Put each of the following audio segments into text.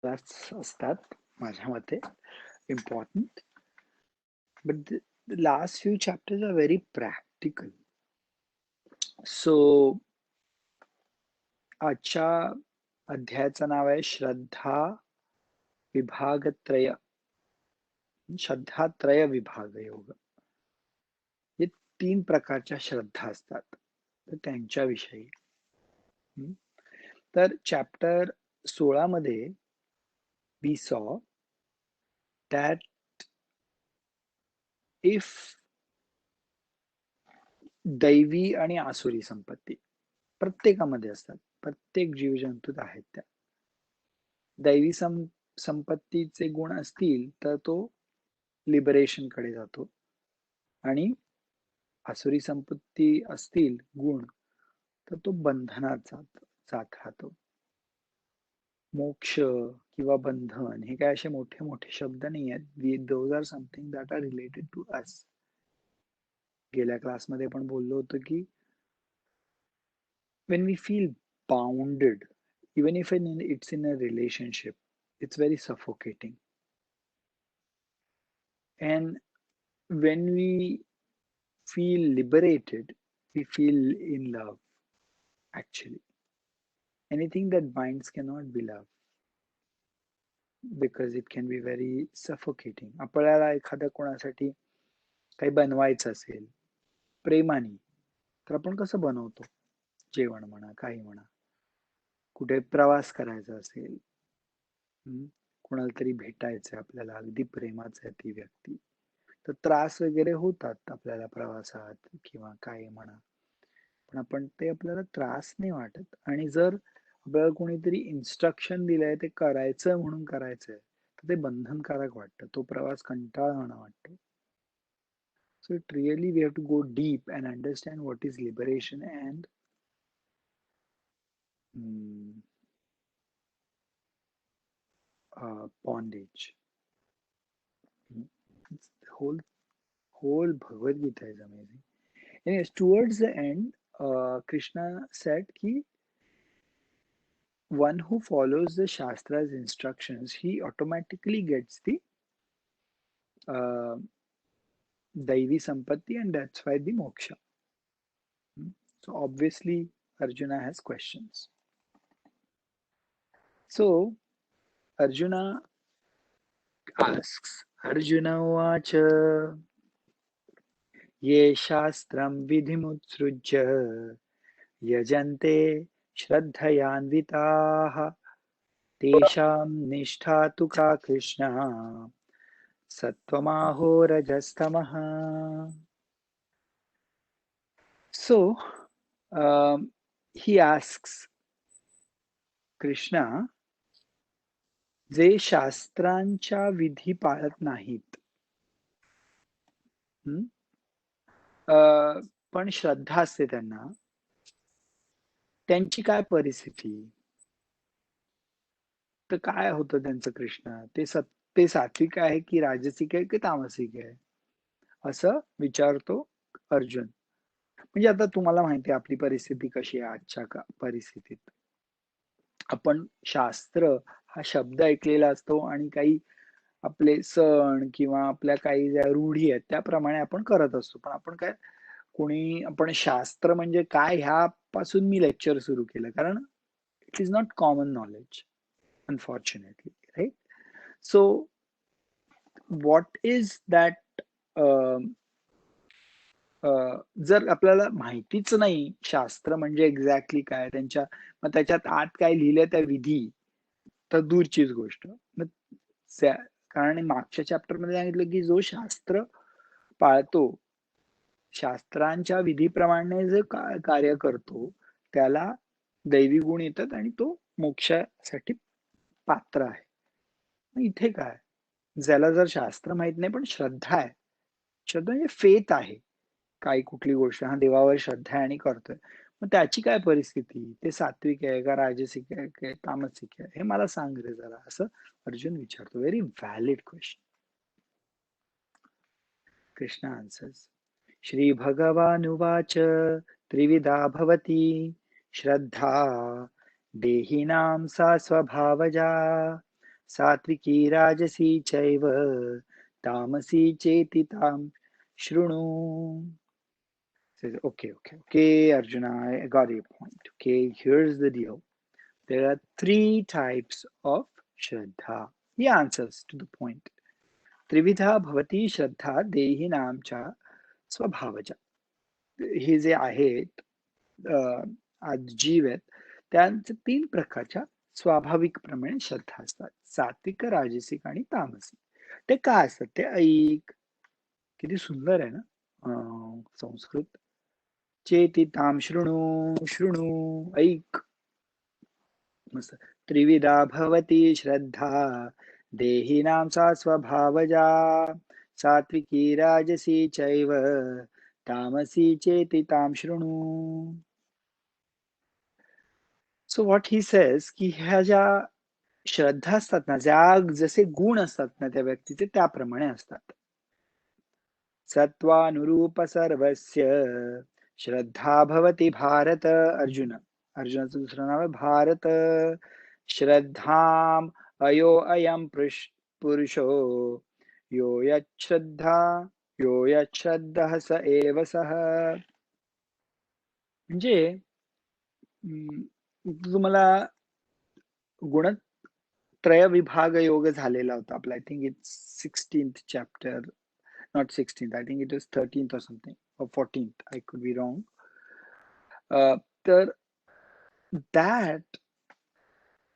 असतात माझ्या मते important, but the last few chapters are very practical. So आजच्या अध्यायाचं नाव आहे श्रद्धा विभागत्रय, श्रद्धात्रय विभाग योग. हे 3 प्रकारच्या श्रद्धा असतात, तर त्यांच्याविषयी. तर चॅप्टर 16 मध्ये we saw that if दैवी आणि आसुरी संपत्ती प्रत्येकामध्ये असतात, प्रत्येक जीवजंतूत आहेत त्या. दैवी संपत्तीचे गुण असतील तर तो लिबरेशन कडे जातो, आणि आसुरी संपत्ती असतील गुण तर तो बंधनात जात राहतो. मोक्ष किंवा बंधन हे काय असे मोठे मोठे शब्द नाही आहेत. Those are something that are related to us. गेल्या क्लासमध्ये पण बोललो होतो की when we feel bounded, even if it's in a relationship, it's very suffocating. And when we feel liberated, we feel in love. Actually, anything that binds cannot be love, because it can be very suffocating. आपल्याला एखाद्या कोणासाठी काही बनवायचं असेल प्रेमाने, तर आपण कसं बनवतो? जेवण म्हणा, काही म्हणा. कुठे प्रवास करायचा असेल, कोणाला तरी भेटायचं आपल्याला, अगदी प्रेमाचं आहे ती व्यक्ती, तर त्रास वगैरे होतात आपल्याला प्रवासात किंवा काय म्हणा, पण आपण ते आपल्याला त्रास नाही वाटत. आणि जर आपल्याला कोणीतरी इन्स्ट्रक्शन दिलंय ते करायचं म्हणून करायचंय, तर ते बंधनकारक वाटतं, तो प्रवास कंटाळवाणा वाटतो. So it really, we have to go deep and understand what is liberation and bondage. Whole Bhagavad Gita is amazing. Anyways, towards the end, Krishna said ki one who follows the Shastra's instructions, he automatically gets the Daivi Sampatti, and that's why the moksha. So obviously Arjuna has questions. So Arjuna asks, Arjuna uvacha ye shastram vidhimutsrujya yajante श्रद्धयान्विताः तेषां निष्ठा तु का Krishna सत्वमाहो रजस्तमः. So he asks Krishna, जे शास्त्रांच्या विधी पाळत नाहीत, पण श्रद्धा असते त्यांना, त्यांची काय परिस्थिती, तर काय होतं त्यांचं कृष्ण, ते सात्विक आहे की राजसिक आहे की तामसिक आहे, असं विचारतो अर्जुन. म्हणजे आता तुम्हाला माहिती आहे आपली परिस्थिती कशी आहे आजच्या परिस्थितीत. आपण शास्त्र हा शब्द ऐकलेला असतो आणि काही आपले सण किंवा आपल्या काही ज्या रूढी आहेत त्याप्रमाणे आपण करत असतो. पण आपण काय, आपण शास्त्र म्हणजे काय ह्यापासून मी लेक्चर सुरू केलं, कारण it is not common knowledge unfortunately, right? So what is that, जर आपल्याला माहितीच नाही शास्त्र म्हणजे एक्झॅक्टली काय, मग त्याच्यात आत काय लिहिलंय त्या विधी, तर दूरचीच गोष्ट. कारण मागच्या चॅप्टर मध्ये सांगितलं की जो शास्त्र पाळतो, शास्त्रांच्या विधीप्रमाणे जे कार्य करतो, त्याला दैवी गुण येतात आणि तो मोक्षासाठी पात्र आहे. इथे काय, ज्याला जर शास्त्र माहित नाही पण श्रद्धा आहे, श्रद्धा म्हणजे फेथ आहे, काही कुठली गोष्ट हा देवावर श्रद्धा आहे आणि करतोय, मग त्याची काय परिस्थिती, ते सात्विक आहे का राजसिक आहे का तामसिक आहे, हे मला सांग रे जरा, असं अर्जुन विचारतो. Very valid question. Krishna answers, Shri भगवानुवाच त्रिविधा भवति श्रद्धा देहिनां सा स्वभावजा सात्विकी राजसी चैव तामसी चेति तां शृणु. Says, okay, Arjuna, I got your point. Okay, here's the deal. There are three types of Shraddha. He answers to the point. त्रिविधा भवती श्रद्धा देहिनांच्या स्वभावजा. हे जे आहेत आज जीव आहेत त्यांचे तीन प्रकारच्या स्वाभाविक प्रमाणे श्रद्धा असतात. सात्विक, राजसिक आणि तामसिक. ते काय असतात ते ऐक. किती सुंदर आहे ना संस्कृत. चेति ताम शृणु ऐक. मस्त. त्रिविधा भवती श्रद्धा देहिनां सा स्वभावजा सात्विकी राजसी चैव तामसी चेति ताम शृणु. सो व्हॉट ही सेज की ह्या ज्या श्रद्धा असतात ना, ज्या जसे गुण असतात ना त्या व्यक्तीचे त्याप्रमाणे असतात. सत्वानुरूप सर्वस्य श्रद्धा भवती भारत. अर्जुनाचं दुसरं नाव आहे भारत. श्रद्धाम अयो अयम पुरुषो यो यच्छ्रद्धः स एव सः. म्हणजे तुम्हाला गुणत्रय विभाग योग झालेला होता आपला. I think it's 16th chapter, not 16th, I think it was 13th or something, or 14th, I could be wrong. तर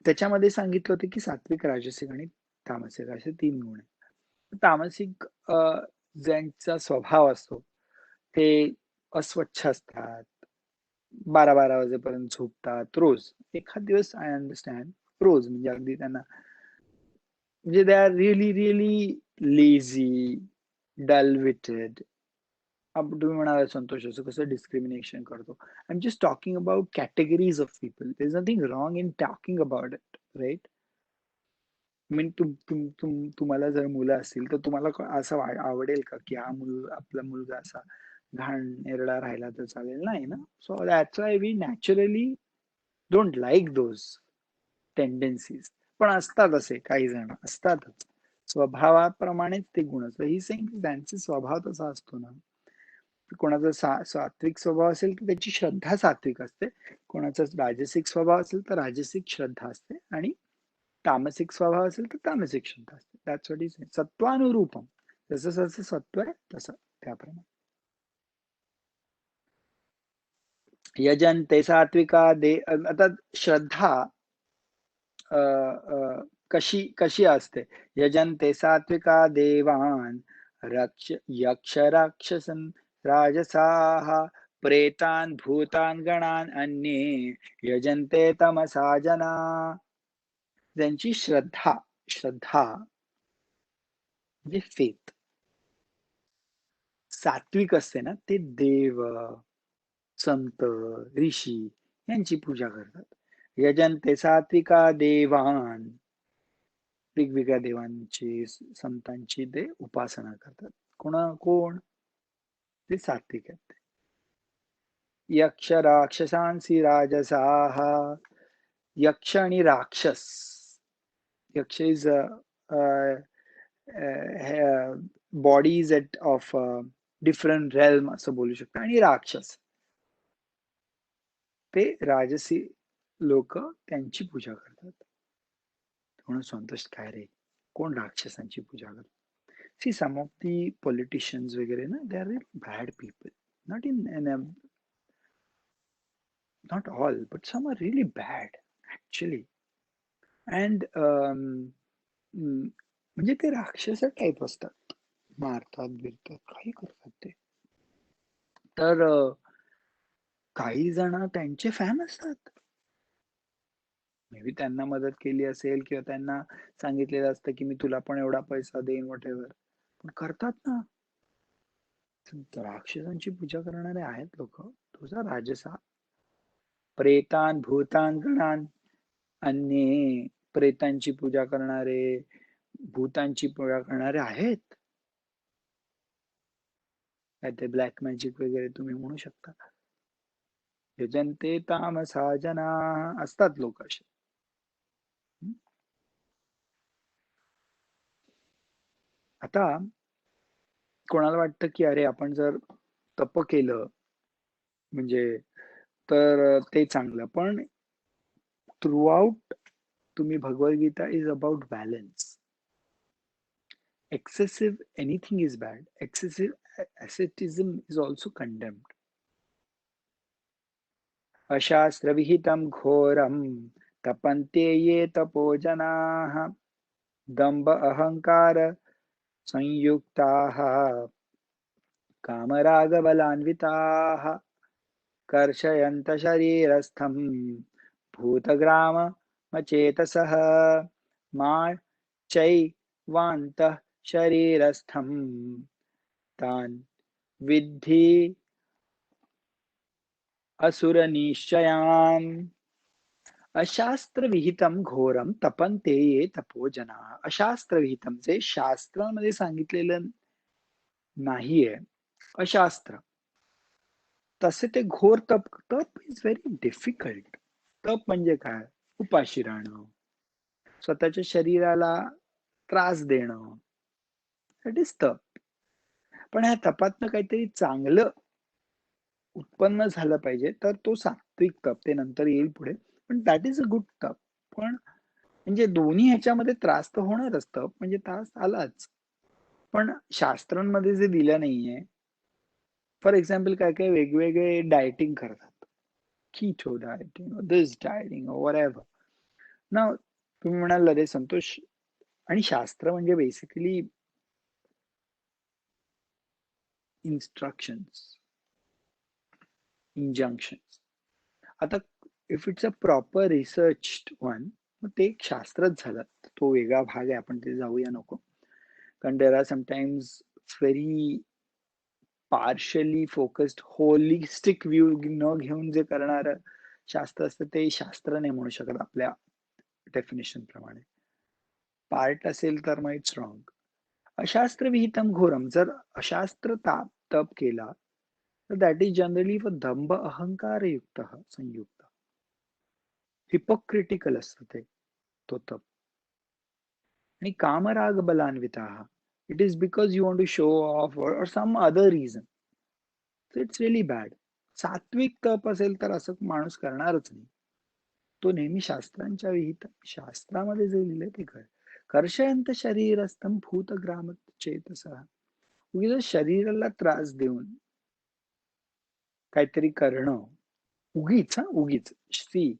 त्याच्यामध्ये सांगितलं होतं की सात्विक, राजसिक आणि तामसिक असे तीन गुण आहेत. तामसिक ज्यांचा स्वभाव असतो ते अस्वच्छ असतात, 12 वाजेपर्यंत झोपतात रोज. एखाद दिवस आय अंडरस्टँड, रोज म्हणजे अगदी त्यांना म्हणजे they are really lazy, dull witted. तुम्ही म्हणाला संतोषाचं कसं डिस्क्रिमिनेशन करतो. I am just talking about categories of people. There is nothing wrong in talking about it, right? Mean तुम्हाला जर मुलं असतील तर तुम्हाला असं आवडेल का की आपला मुलगा असा घाण एरडा राहिला तर चालेल? नाही ना. So that's why we naturally don't like those tendencies. पण असतात असे काही जण असतातच, स्वभावाप्रमाणेच ते गुण असतात. ही सेंग त्यांचा स्वभाव तसा असतो ना. कोणाचा सात्विक स्वभाव असेल तर त्याची श्रद्धा सात्विक असते, कोणाचा राजसिक स्वभाव असेल तर राजसिक श्रद्धा असते, आणि तामसिक स्वभाव असेल तर तामसिक श्रद्धा असते. दॅट्स व्हॉट इज सत्वानुरूपम. जसं जसं सत्व आहे तसं त्याप्रमाणे. यजन्ते सात्विका दे. आता श्रद्धा कशी असते? यजन्ते सात्विका देवान यक्ष राक्षसन राजसाः प्रेतान भूतान गणान अन्ये यजन्ते तमसा जना. ज्यांची श्रद्धा म्हणजे फेथ सात्विक असते ना, ते देव, संत, ऋषी यांची पूजा करतात. यजन्ते सात्विका देवान, वेगवेगळ्या देवांची, संतांची ते उपासना करतात. कोण? ते सात्विक आहेत. यक्ष राक्षसांसी राजसाः. यक्ष आणि राक्षस. यक्ष is bodies of different realm असं बोलू शकतो. आणि राक्षस ते राजसी लोक त्यांची पूजा करतात. म्हणून संतोष काय रे, कोण राक्षसांची पूजा करतात? See, some of the politicians वगैरे ना, they are really bad people. Not all, but some are really bad actually. And म्हणजे ते राक्षस टाईप असतात, मारतात बिरतात काही करतात ते. तर काही जण त्यांचे फॅन असतात. मे बी त्यांना मदत केली असेल किंवा त्यांना सांगितलेलं असतं की मी तुला पण एवढा पैसा देईन वॉटेवर, पण करतात ना. राक्षसांची पूजा करणारे आहेत लोक. तुझा राजसा. प्रेतान भूतान गणान अन्ये. प्रेतांची पूजा करणारे, भूतांची पूजा करणारे आहेत. काय ते ब्लॅक मॅजिक वगैरे तुम्ही म्हणू शकता. यजन्ते तामसा जना. असतात लोक असे. आता कोणाला वाटतं की अरे आपण जर तप केलं म्हणजे तर ते चांगलं, पण थ्रूआउट तुम्ही Bhagavad Gita is about balance. Excessive anything is bad. Excessive asceticism is also condemned. अशास्त्रविहितं घोरं तपन्ते ये तपो जनाः दम्भ अहंकार संयुक्ताः कामरागबलान्विताः कर्षयन्त शरीरस्थं भूतग्राममचेतसः मा चैवान्तः शरीरस्थं तान् विद्धि असुरनिश्चयान्. अशास्त्र विहितम घोरम तपन्ते ये तपो जना. अशास्त्र विहितम जे शास्त्रामध्ये सांगितलेलं नाहीये, अशास्त्र, तसे ते घोर तप. तप इज व्हेरी डिफिकल्ट. तप म्हणजे काय? उपाशी राहणं, स्वतःच्या शरीराला त्रास देणं, दॅट इज तप. पण ह्या तपातनं काहीतरी चांगलं उत्पन्न झालं पाहिजे, तर तो सात्विक तप, ते नंतर येईल पुढे, पण दॅट इज अ गुड तप. पण म्हणजे दोन्ही ह्याच्यामध्ये त्रास तर होणारच, तप म्हणजे त्रास आलाच. पण शास्त्रांमध्ये जे दिलं नाहीये, फॉर एक्झाम्पल काय काय वेगवेगळे डायटिंग करतात, कीटो डायटिंग, दिस डायटिंग, व्हॉटएव्हर. ना तुम्ही म्हणाल अरे संतोष, आणि शास्त्र म्हणजे बेसिकली इन्स्ट्रक्शन्स, इंजंक्शन्स. आता if it's a proper research one, मग ते एक शास्त्रच झालं, तो वेगळा भाग आहे, आपण ते जाऊया नको. कारण there are sometimes very partially focused holistic view न घेऊन जे करणारं शास्त्र असतं ते शास्त्र नाही म्हणू शकत आपल्या डेफिनेशन प्रमाणे. पार्ट असेल तर मग इट्स रॉंग. अशास्त्र विहितम घोरम, जर अशास्त्र तप केला तर दॅट इज जनरली व दंभ अहंकार युक्त संयुक्त, हिपोक्रिटिकल असतं ते, तो तप. आणि कामराग बलान्विता, it is because you want to show off or some other reason, it's really bad. सात्विक तप असेल तर असं माणूस करणारच नाही. तो नेहमी शास्त्रांच्या विहित, शास्त्रामध्ये जे लिहिलंय ते कर. कर्षयंत शरीरस्थम भूतग्राम चेतसा, उगीच शरीराला त्रास देऊन काहीतरी करणं, उगीच उगीच. सी,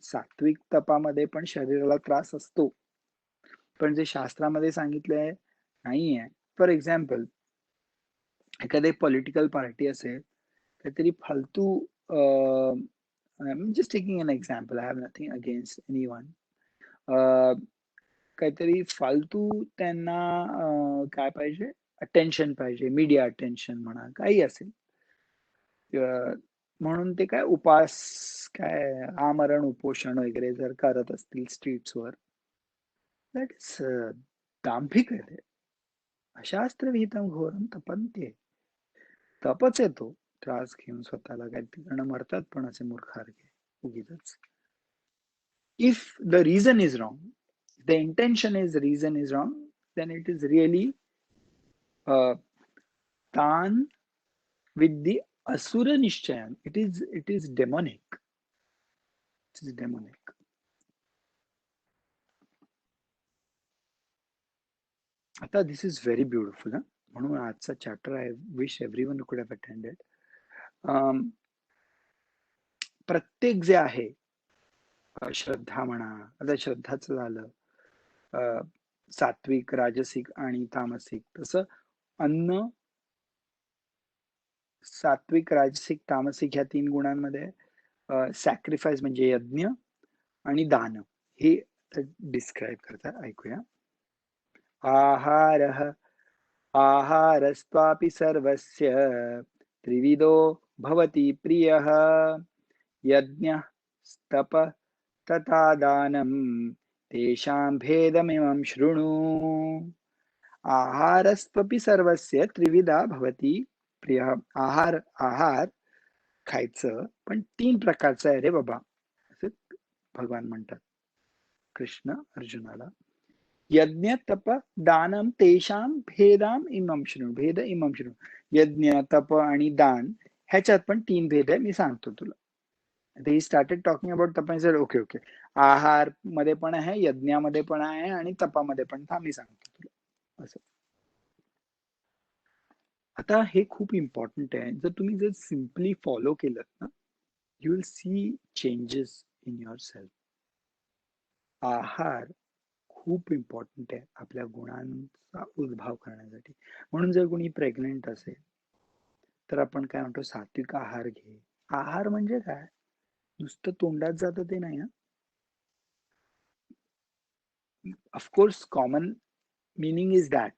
सात्विक तपामध्ये पण शरीराला त्रास असतो, पण जे शास्त्रामध्ये सांगितलंय नाहीये. फॉर एक्झाम्पल एखादी पॉलिटिकल पार्टी असेल, काहीतरी फालतू, just taking an example, I have nothing against any one, काहीतरी फालतू त्यांना काय पाहिजे, अटेन्शन पाहिजे, मीडिया अटेन्शन म्हणा, काही असेल, म्हणून ते काय उपास, काय आमरण उपोषण वगैरे जर करत असतील स्ट्रीट्सवर, दॅट इज दांभिक आहे ते. अशास्त्र विहितम घोरम तपन्ते, तपच येतो त्रास घेऊन स्वतःला. काही जण मरतात पण असे मूर्खार्गे उगीच. If the reason is wrong, the intention is, reason is wrong, then it is really tan with the asura nishchayan. It is demonic. It is demonic. आता this is very beautiful, म्हणून आजचा चॅप्टर आय विश एव्हरीवन कुड have attended. प्रत्येक जे आहे, श्रद्धा म्हणा, आता श्रद्धाचं झालं, सात्विक, राजसिक आणि तामसिक. तसं अन्न, सात्विक, राजसिक, तामसिक ह्या 3 गुणांमध्ये सॅक्रिफाईस म्हणजे यज्ञ आणि दान हे डिस्क्राईब करतात. ऐकूया. आहारः आहारस्त्वापि सर्वस्य त्रिविधो भवति प्रियः यज्ञः तपः तथा दानं तेषां भेदमिमं शृणु. आहारस्त्वपि सर्वस्य त्रिविधा भवति प्रियः. आहार खायचं पण 3 प्रकारचं आहे रे बाबा, असं भगवान म्हणतात कृष्ण अर्जुनाला. यज्ञ तप दानम तेषाम भेदाम इमम शृणु. भेद इमम शृणु. यज्ञ तप आणि दान ह्याच्यात पण 3 भेद आहे, मी सांगतो तुला. ही स्टार्टेड टॉकिंग अबाउट तप. ओके ओके, आहार मध्ये पण आहे, यज्ञामध्ये पण आहे आणि तपामध्ये पण. मी सांगतो तुला असं. आता हे खूप इम्पॉर्टंट आहे. जर तुम्ही जर सिम्पली फॉलो केलं ना, you will see changes in your self. आहार खूप इम्पॉर्टंट आहे आपल्या गुणांचा उद्भव करण्यासाठी. म्हणून जर कोणी प्रेग्नेंट असेल तर आपण काय म्हणतो, सात्विक आहार घे. आहार म्हणजे काय, नुसतं तोंडात जातं ते नाही. Of course common meaning is that,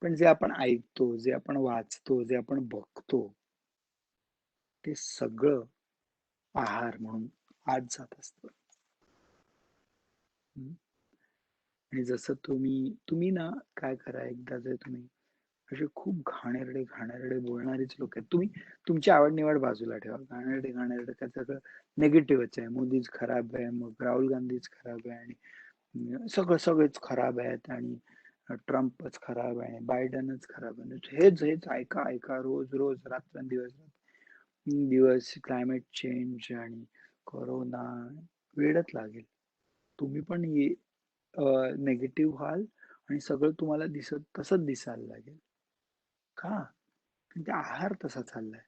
पण जे आपण ऐकतो, जे आपण वाचतो, जे आपण बघतो, ते सगळं आहार म्हणून आत जात असतं. आणि जसं तुम्ही ना काय करा, एकदा जर तुम्ही असे खूप घाणेरडे बोलणारेच लोक आहेत, तुम्ही तुमची आवड निवड बाजूला ठेवा. घाणेरडे काय सगळं निगेटिव्हच आहे. मोदीच खराब आहे, मग राहुल गांधीच खराब आहे, आणि सगळेच खराब आहेत, आणि ट्रम्पच खराब आहे, बायडनच खराब आहे. हेच ऐका रोज रोज रात्रंदिवस दिवस क्लायमेट चेंज आणि कोरोना, वेळच लागेल. तुम्ही पण नेगेटिव्ह व्हाल आणि सगळं तुम्हाला तसंच दिसायला लागेल. का? म्हणजे आहार तसा चाललाय.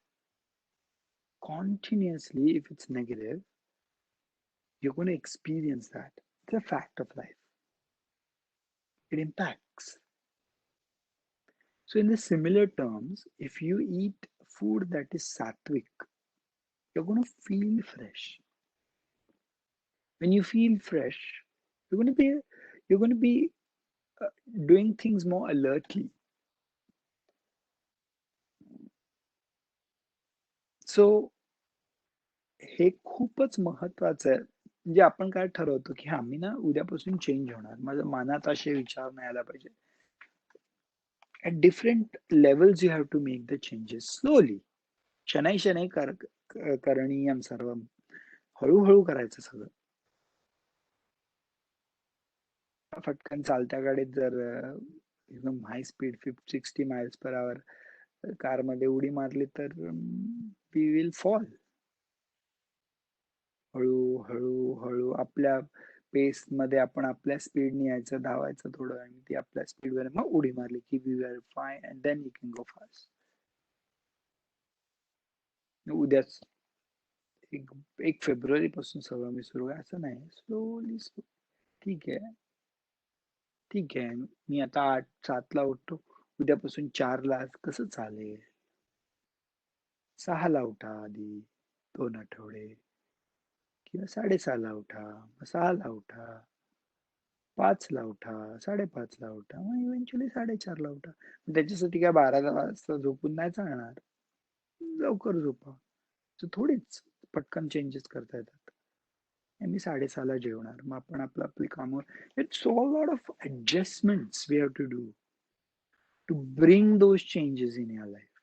Continuously, if it's negative, you're going to experience that. It's a fact of life. It impacts. So, in the similar terms, if you eat food that is sattvic, you're going to feel fresh. When you feel fresh, you're going to be you're going to be doing things more alertly. So, हे खूपच महत्वाचं आहे. म्हणजे आपण काय ठरवतो की हा मी ना उद्यापासून चेंज होणार, माझ्या मनात असे विचार नाही आला पाहिजे. At different levels you have to make the changes slowly. शनै शनै करणीयम सर्वम. हळूहळू करायचं सगळं. फटकन चालत्या गाडीत जर एकदम high speed 60 miles per hour car मध्ये उडी मारली तर वी विल फॉल. हळू आपल्या पेस मध्ये आपण आपल्या स्पीडने यायचं, धावायचं थोडं, आणि ती आपल्या स्पीडवर मग उडी मारली की we are fine and then you can go fast. उद्याच 1 फेब्रुवारी पासून सगळं मी सुरू आहे असं नाही, स्लोली. ठीक आहे, ठीक आहे, मी आता 8-7 ला उठतो, उद्यापासून 4 ला कसं चालेल? 6 ला उठा आधी 2 आठवडे, किंवा 6:30 ला उठा, 6 ला उठा, 5 ला उठा, 5:30 ला उठा, मग इव्हेंच्युअली 4:30 ला उठा. त्याच्यासाठी काय 12 वाजता झोपून नाही चालणार. लवकर झोपा. थोडीच पटकन चेंजेस करता येतात. मी 6:30 ला जेवणार, मग आपण आपली कामं. It's all lot of adjustments we have to do to bring those changes in your life.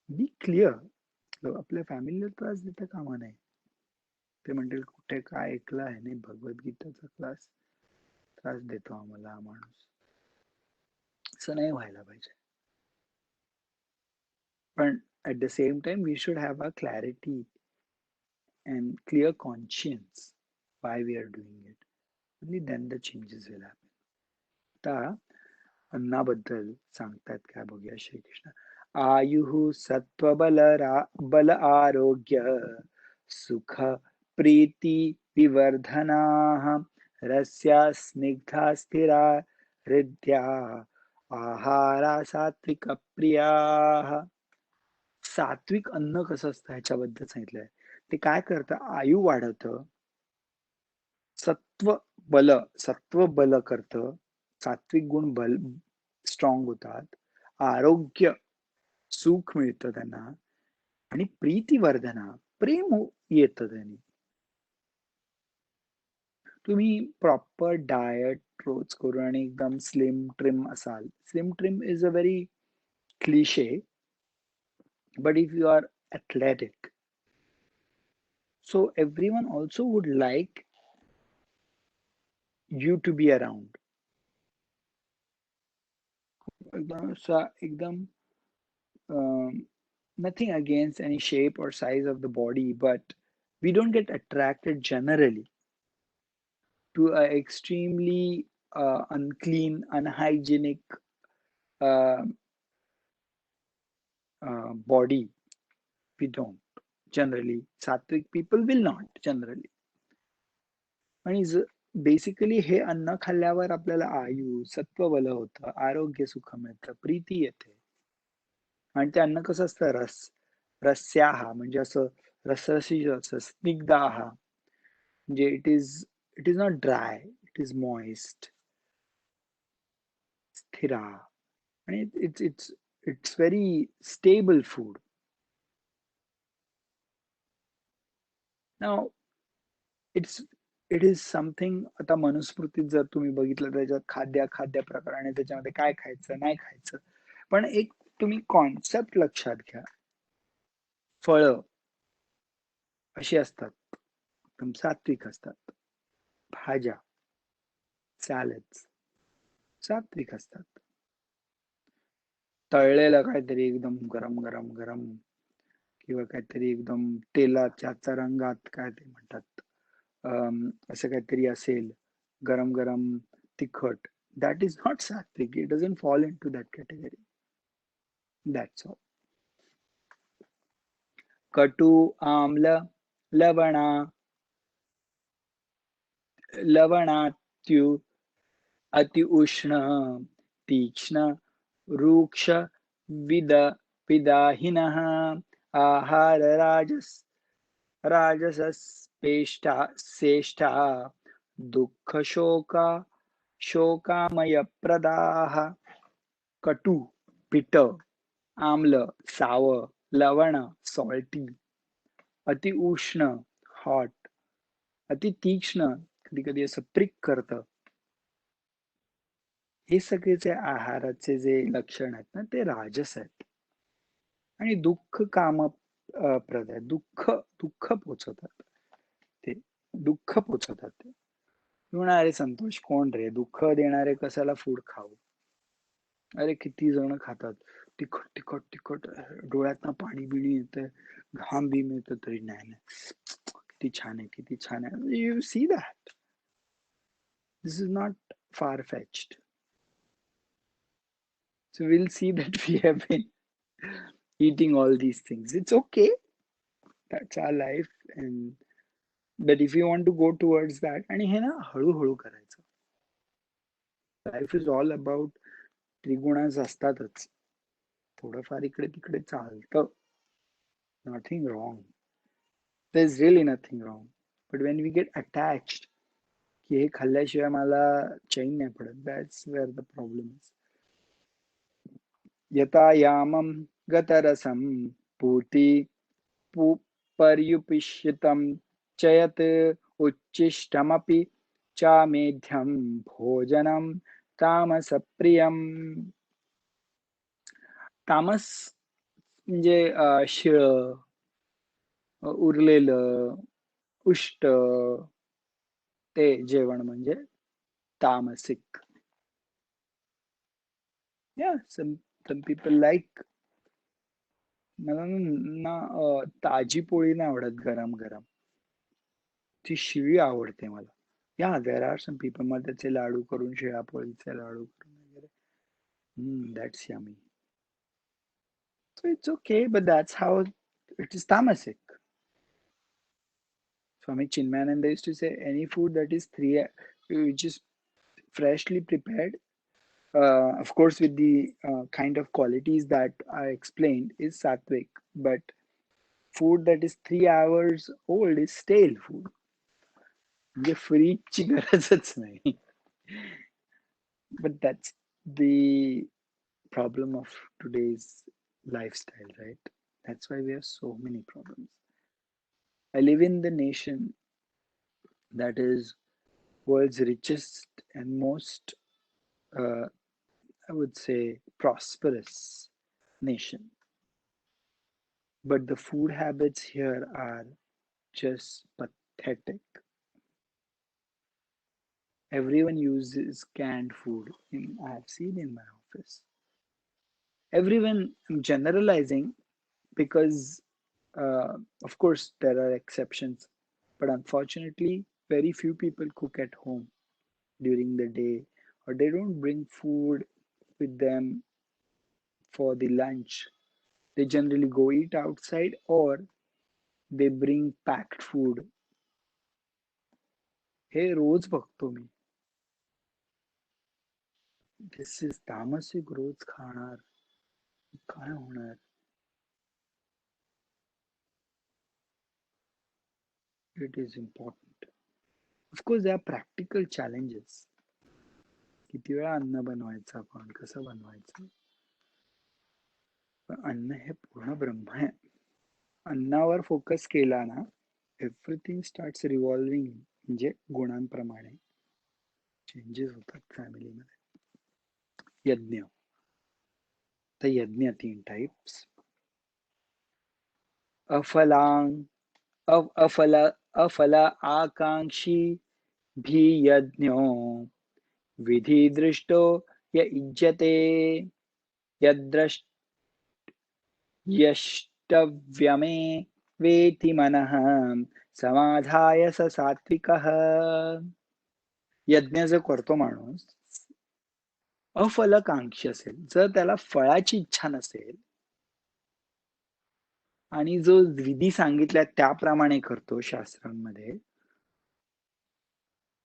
Be clear. आपल्या फॅमिलीला त्रास देता कामा नाही. ते म्हणतील कुठे काय ऐकलं आहे नाही, भगवद्गीताचा क्लास त्रास देतो आम्हाला हा माणूस. असं नाही व्हायला पाहिजे. पण at the same time we should have a clarity and clear conscience why we are doing it. Only then the changes will happen. आता अन्नाबद्दल सांगतात काय बघूया. श्रीकृष्ण. आयुः सत्वबल बल आरोग्य सुख प्रीति विवर्धनाः रस्या स्निग्धा स्थिरा हृद्या आहारा सात्विक प्रियाः. सात्विक अन्न कसं असतं ह्याच्याबद्दल सांगितलंय. ते काय करतं, आयु वाढवतं, सत्व बल करतं, सात्विक गुण बल स्ट्रॉंग होतात, आरोग्य सुख मिळतं त्यांना, आणि प्रीतिवर्धना प्रेम येतं त्यांनी. तुम्ही प्रॉपर डायट रोज करून आणि एकदम स्लिम ट्रिम असाल. Slim trim is a very cliché, but if you are athletic, so everyone also would like you to be around. एकदम nothing against any shape or size of the body, but we don't get attracted generally to a extremely unclean, unhygienic uh, body. We don't generally. Sattvic people will not generally. आणि basically हे अन्न खाल्ल्यावर आपल्याला आयु सत्व बल होतं, आरोग्य सुख मिळतं, प्रीती येते. आणि ते अन्न कसं असतं रस्याहा म्हणजे असं रसरशीत असं स्निग्धाह म्हणजे it is not dry, it is moist, स्थिरा आणि it's very stable food. Now it is something. आता मनुस्मृतीत जर तुम्ही बघितलं त्याच्यात खाद्य प्रकार आणि त्याच्यामध्ये काय खायचं नाही खायचं, पण एक तुम्ही कॉन्सेप्ट लक्षात घ्या. फळं अशी असतात, एकदम सात्विक असतात. भाज्या, सॅलड्स सात्विक असतात. तळलेलं काहीतरी एकदम गरम गरम गरम किंवा काहीतरी एकदम तेलाच्या रंगात काय ते म्हणतात असं काहीतरी असेल गरम गरम तिखट, that is not sattvic. It doesn't fall into that category. That's all. कटू, आम्ल, लवणा, लवणात्यु, अति उष्ण, तीक्ष्ण, रूक्ष, विद विदाहिनः, आहार राजसस्पेष्टा श्रेष्ठा, दुःख शोकामय प्रदाः. कटू पिट, आम्ल सावं, लवण सॉल्टी, अति उष्ण हॉट, अति तीक्ष्ण कधी कधी असं प्रिक करतं. हे सगळे जे आहाराचे जे लक्षण आहेत ना ते राजस आहेत. आणि दुःख कामप्रद आहे. दुःख पोचवतात ते. दुःख पोचवतात ते. अरे संतोष कोण रे, दुःख देणारे कशाला फूड खाऊ. अरे किती जण खातात तिखट तिखट तिखट, डोळ्यातनं पाणी बिणी येतं, घाम बीम येतं तरी नाही नाही किती छान आहे किती छान आहे. You see that this is not far fetched. So we'll see that we have been eating all these things. It's okay. That's our life. And but if you want to go towards that, आणि हे ना हळूहळू करायचं. Life is all about त्रिगुणास असतातच. थोडंफार इकडे तिकडे चालतं. Nothing wrong. There's really nothing wrong. But when we get attached, की हे खाल्ल्याशिवाय मला चैन नाही पडत, that's where the problem is. यथा यामं गतरसं पूति पर्युपिष्यतं चयत् उच्छिष्टमपि चामेध्यं भोजनं तामसप्रियम्. तामस म्हणजे शिळं, उरलेलं, उष्ट ते जेवण म्हणजे तामसिक. Yeah, some people like. मला ना ताजी पोळी नाही आवडत गरम गरम, ती शिळी आवडते मला. या देर आर सम पीपल मग त्याचे लाडू करून शिळ्या पोळीचे लाडू करून वगैरे, that's yummy. So it's okay, but that's how it is tamasic. Swami Chinmayananda used to say any food that is which is freshly prepared, of course with the kind of qualities that I explained, is sattvic, but food that is 3 hours old is stale food. म्हणजे फ्रीजची गरजच नाही. But that's the problem of today's lifestyle, right? That's why we have so many problems. I live in the nation that is world's richest and most, I would say, prosperous nation. But the food habits here are just pathetic. Everyone uses canned food. I have seen in my office. Everyone, I'm generalizing because, of course, there are exceptions, but unfortunately, very few people cook at home during the day, or they don't bring food with them for the lunch. They generally go eat outside, or they bring packed food. हे रोज बघतो मी. दिस is तामसिक रोज खाणार काय होणार. It is important. Of course they are practical challenges. किती वेळा अन्न बनवायचं, आपण कसं बनवायचं. पण अन्न हे पूर्ण ब्रह्म आहे. अन्नावर फोकस केला ना, एव्हरीथिंग स्टार्ट्स रिव्हॉल्विंग. म्हणजे गुणांप्रमाणे चेंजेस होतात फॅमिलीमध्ये. यज्ञ. तर यज्ञ 3 टाइप्स. अफलांग अफल अफल आकांक्षी भी यज्ञो विधि दृष्टो य इज्यते यद्रष्ट यष्टव्यमे वेति मनः समाधाय स सात्विकः. यज्ञ जो करतो माणूस अफलकांक्षी असेल, जर त्याला फळाची इच्छा नसेल आणि जो विधी सांगितल्या त्याप्रमाणे करतो शास्त्रांमध्ये,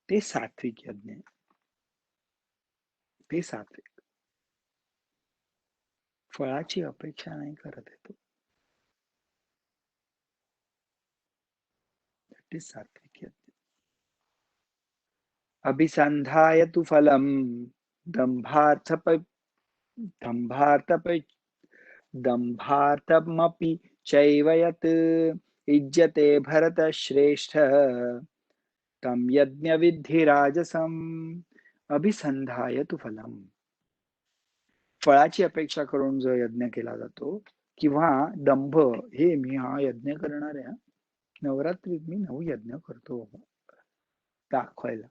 ते सात्विक यज्ञ आहे. ते सात्विक. फळाची अपेक्षा नाही करत आहे तो. दॅट इज सात्विक यज्ञ. अभिसंधाय तु फलम दंभार्थमपि चैव यत् इज्यते भरतश्रेष्ठ तम यज्ञ विद्धि राजसम. अभिसंधाय तु फलम. फळाची अपेक्षा करून जो यज्ञ केला जातो, किंवा दंभ, हे मी हा यज्ञ करणार आहे, नवरात्रीत मी 9 यज्ञ करतो दाखवायला,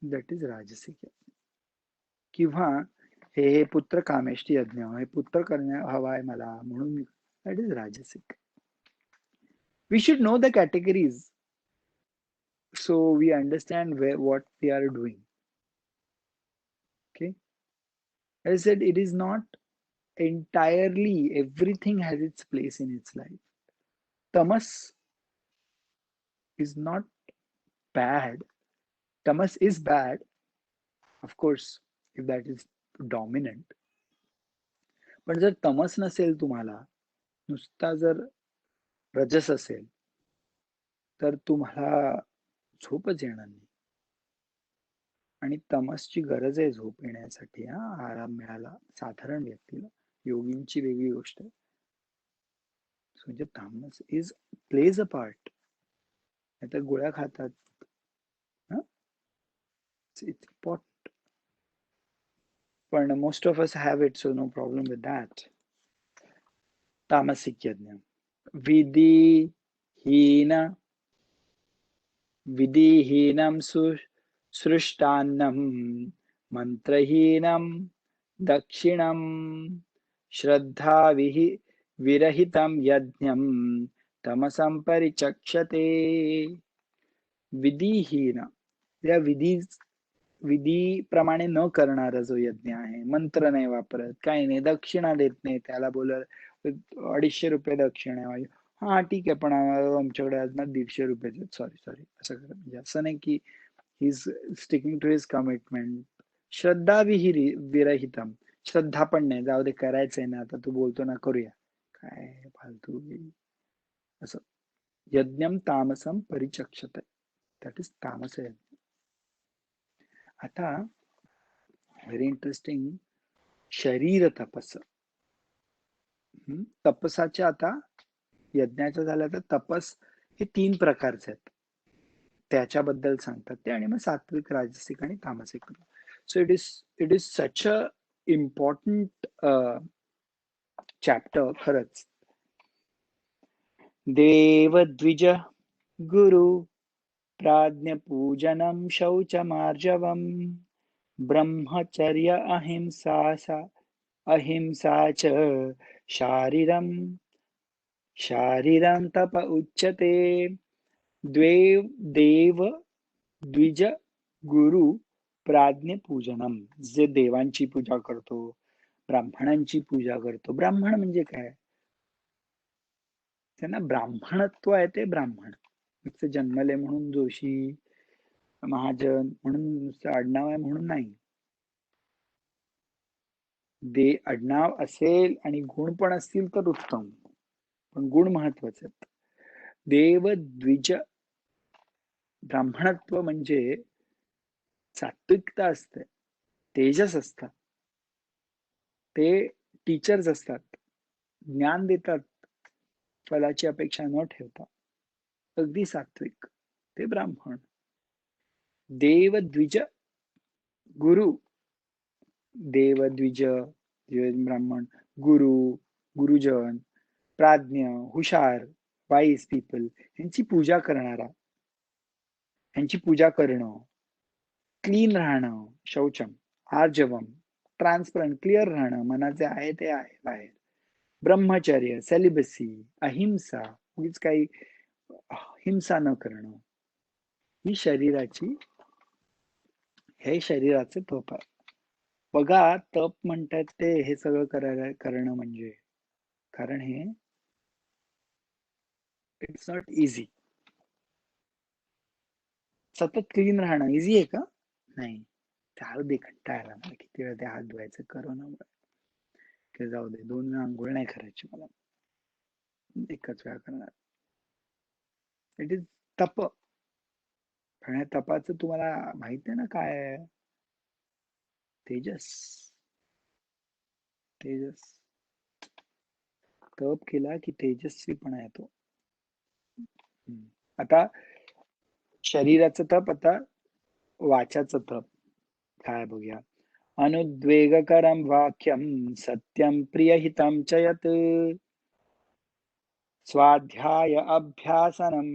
दॅट इज राजसिक. किंवा हे पुत्र कामेष्टी यज्ञ, हे पुत्र करण्या हवा आहे मला म्हणून मी, that is rajasic. We should know the categories so we understand what we are doing. Okay, as I said, it is not entirely, everything has its place in its life. Tamas is not bad. Tamas is bad, of course, if that is dominant. पण जर तमस नसेल तुम्हाला, नुसता जर रजस असेल, तर तुम्हाला झोपच येणार नाही. आणि तमसची गरज आहे झोप येण्यासाठी, आराम मिळाला साधारण व्यक्तीला. योगींची वेगळी गोष्ट आहे. म्हणजे तामस इज प्लेज अ पार्ट. नाहीतर गोळ्या खातात. It's important. पण most of us have it, so no problem with that. तामसिक यज्ञ. विधिहीनं सृष्टान्नं मंत्रहीनं दक्षिणं श्रद्धा विरहितं यज्ञं तमसं परिचक्षते. विधिहीन, या विधीप्रमाणे न करणारा जो यज्ञ आहे, मंत्र नाही वापरत, काही नाही, दक्षिणा देत नाही, त्याला बोल 250 रुपये दक्षिणा, हा ठीक आहे, पण आमच्याकडे आज ना 150 रुपये, सॉरी असं करा. म्हणजे असं नाही की he is sticking to his commitment. श्रद्धा विरहितम, श्रद्धा पण नाही, जाऊ दे करायचंय ना, आता तू बोलतो ना करूया, काय फालतू असं. यज्ञम तामसम परिचक्षते, दॅट इज तामस यज्ञ. आता व्हेरी इंटरेस्टिंग, शरीर तपस. तपसाचे, आता यज्ञाचं झालं तर तपस हे 3 प्रकारचे आहेत, त्याच्याबद्दल सांगतात ते. आणि मग सात्विक, राजसिक आणि तामसिक. So it is such a important chapter खरंच. देव द्विज गुरु प्राज्ञपूजनं शौचमार्जवम् ब्रह्मचर्य अहिंसा च शारीरं तप उच्यते. देव द्विज गुरु प्राज्ञपूजनम, जे देवांची पूजा करतो, ब्राह्मणांची पूजा करतो. ब्राह्मण म्हणजे काय? त्यांना ब्राह्मणत्व आहे, ते ब्राह्मण नुसतं जन्मले म्हणून जोशी महाजन म्हणून नुसतं आडनाव आहे म्हणून नाही. आडनाव असेल आणि गुण पण असतील तर उत्तम, पण गुण महत्वाचे आहेत. देव द्विज, ब्राह्मणत्व म्हणजे सात्विकता असते, तेजस असतात, ते टीचर्स असतात, ज्ञान देतात फलाची अपेक्षा न ठेवता, अगदी सात्विक, ते ब्राह्मण. देव द्विज गुरु, देव द्विज ब्राह्मण, गुरु गुरुजन, प्राज्ञ हुशार, वाईज पीपल, यांची पूजा करणारा, यांची पूजा करणं, क्लीन राहणं, शौचम आर्जवम, ट्रान्सपरंट क्लिअर राहणं, मनाचे आहे ते आहे बाहेर, ब्रह्मचर्य सेलिबसी, अहिंसा, उगीच काही हिंसा न करणं, ही शरीराची, हे शरीराचे तप आहे. बघा, तप म्हणतात ते हे सगळं करायला करणं म्हणजे, कारण हे इट्स नॉट इझी. सतत क्लीन राहणं इझी आहे का? नाही. त्याला दे कंटाळा, मला किती वेळा ते हात धुवायचं करोनामुळे, जाऊ दे, 2 वेळा आंघोळ नाही करायची, मला एकच वेळा करणार. इट इज तप. पण या तपाचं तुम्हाला माहिती आहे ना काय आहे? तेजस. तेजस. तप केला की तेजस्वीपणा येतो. आता शरीराचं तप, आता वाचाचं तप काय बघूया. अनुद्वेगकरं वाक्यं सत्यं प्रियहितं च यत् स्वाध्याय अभ्यासनं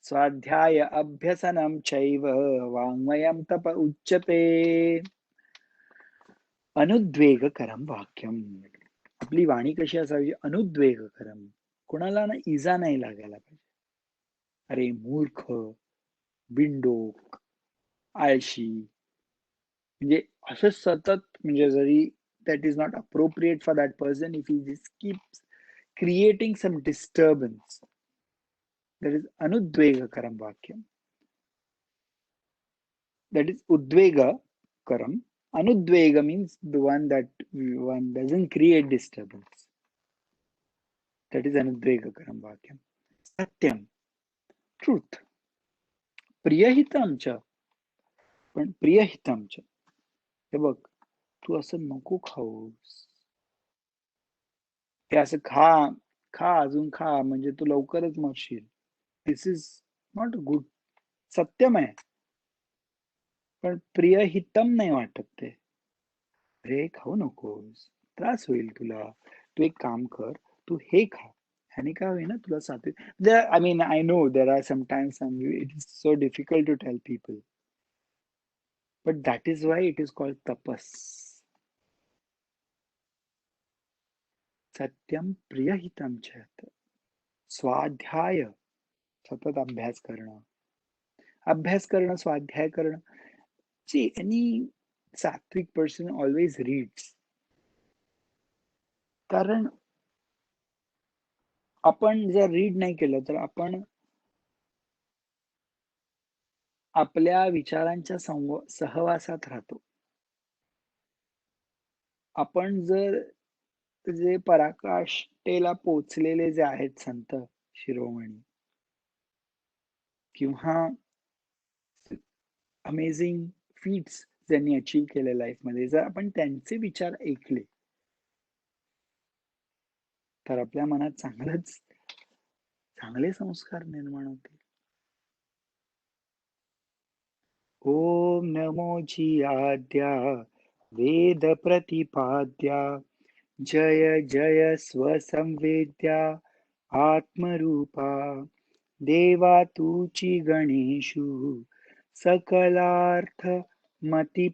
स्वाध्याय अभ्यसनं चैव वाङ्मयं तप उच्यते. अनुद्वेगकरं वाक्यम, आपली वाणी कशी असावी? अनुद्वेगकरम, कोणाला ना इजा नाही लागायला पाहिजे. अरे मूर्ख, बिंडोक, आळशी, म्हणजे असं सतत, म्हणजे जरी that is not appropriate for that person, if he just keeps creating some disturbance, that is anudvegakaram vakyam. That is udvegakaram. Anudvega means the one that one doesn't create disturbance. That is anudvegakaram vakyam. Satyam, truth. प्रियहितमच, पण प्रियहितमच, हे बघ, तू असं नको खाऊस, हे असं खा, अजून खा, म्हणजे तू लवकरच मरशील. दिस इज नॉट गुड. सत्यम आहे, पण प्रियहितम नाही वाटत ते. अरे खाऊ नकोस, त्रास होईल तुला, तू एक काम कर, तू हे खा, ह्याने काय होईल ना तुला सात्विक. I mean, I know there are sometimes it is so difficult to tell people, but that is why it is called tapas. Satyam प्रियहितम च, स्वाध्याय, सतत अभ्यास करणं, स्वाध्याय करणं. See, any sattvic person always reads. कारण आपण जर रीड नाही केलं तर आपण आपल्या विचारांच्या सहवासात राहतो. आपण जर जे पराकाष्ठेला पोचलेले जे आहेत संत शिरोमणी, किंवा अमेझिंग फीट्स ज्यांनी अचीव केले लाईफमध्ये, जर आपण त्यांचे विचार ऐकले तर आपल्या मनात चांगले संस्कार निर्माण होतील. ओम नमो जियाद्या वेद प्रतिपाद्या जय जय स्वसंवेद्या आत्मरूपा देवा तूची गणेशू सकलार्थ मती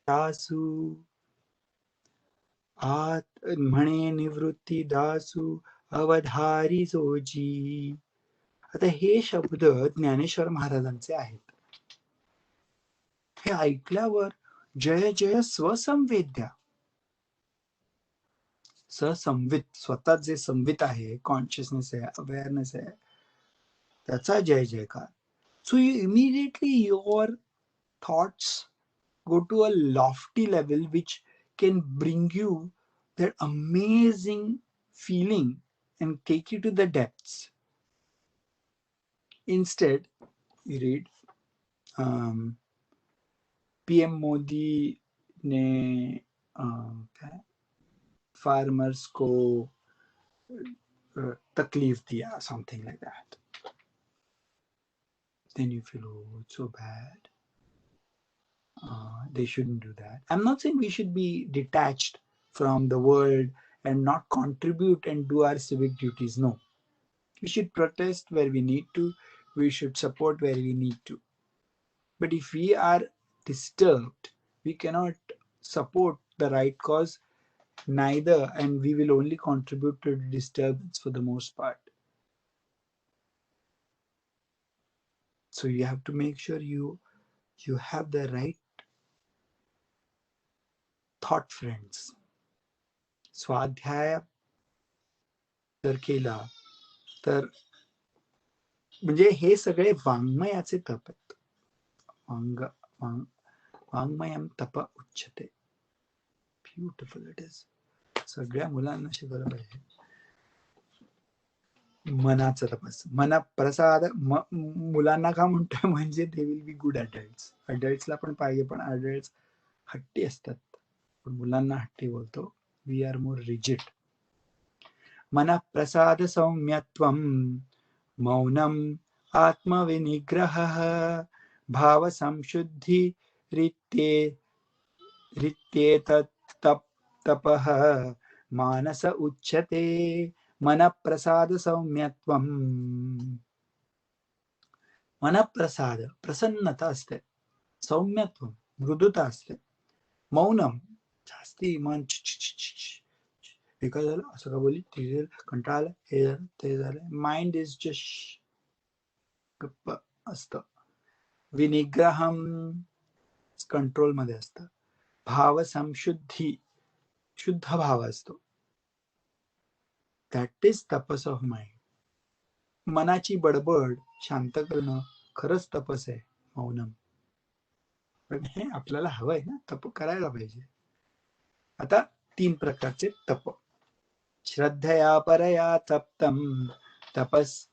दासू आत म्हणे निवृत्ती दासू अवधारी जोजी. आता हे शब्द ज्ञानेश्वर महाराजांचे आहेत. हे ऐकल्यावर जय जय स्वसंवेद्या, ससंवित, स्वतः जे संवित आहे, कॉन्शियसनेस आहे, अवेअरनेस आहे, त्याचा जय जयकार. So you immediately your thoughts go to a lofty level which can bring you that amazing feeling and take you to the depths. Instead, you read PM Modi ने farmers को तकलीफ दिया, something like that. Then you feel, oh, it's so bad. They shouldn't do that. I'm not saying we should be detached from the world and not contribute and do our civic duties. No. We should protest where we need to. We should support where we need to. But if we are disturbed, we cannot support the right cause neither, and we will only contribute to the disturbance for the most part. So you have to make sure you have the right thought friends. स्वाध्याय जर केला तर म्हणजे हे सगळे वाङ्मयाचे तप आहेत. वाङ्मयम तप उच्यते. Beautiful it is. सगळ्या मुलांना शिकवलं पाहिजे. मनाचा तपास, मन प्रसाद. मुलांना का म्हणतोय म्हणजे they will be good adults. अडल्ट्सला पण पाहिजे, पण अडल्ट्स हट्टी असतात, पण मुलांना हट्टी बोलतो. We are more rigid. मन प्रसाद सौम्यत्वम मौनम आत्मविनिग्रहः भाव संशुद्धि रित्येतत् तपः मानस उच्यते. मन प्रसाद सौम्यत्वम. मन प्रसाद, प्रसन्नता असते. सौम्यत्व, मृदुता असते. मौनम, जास्ती मन एका झालं, असं का बोलली, ते कंटाळा, हे झालं, ते झालं. माइंड इज जस्ट गप्प असतं. विनिग्रहम, कंट्रोल मध्ये असतं. भाव संशुद्धी, शुद्ध भाव असतो. दॅट इज तपस ऑफ माइंड. मनाची बडबड शांत करणं खरंच तपस आहे, मौनम. पण हे आपल्याला हवंय ना, तप करायला पाहिजे. आता 3 प्रकारचे तप. श्रद्धया परया तप्तम तपस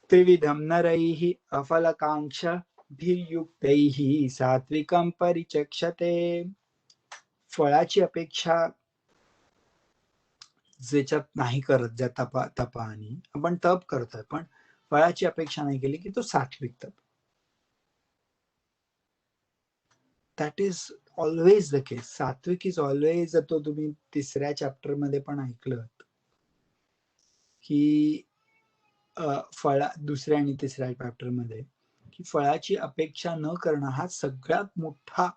त्रिविधम नरैः अफलकांक्षाभिर्युक्तैः सात्विकं परिचक्षते. फळाची अपेक्षा ज्याच्यात नाही करत, ज्या तपाने आपण तप करतोय, पण फळाची अपेक्षा नाही केली की तो सात्विक तप. दॅट इज ऑलवेज द केस. सात्विक इज ऑलवेज. तो तुम्ही 3ऱ्या चॅप्टर मध्ये पण ऐकलं की फळा 2ऱ्या आणि 3ऱ्या चॅप्टर मध्ये की फळाची अपेक्षा न करणं हा सगळ्यात मोठा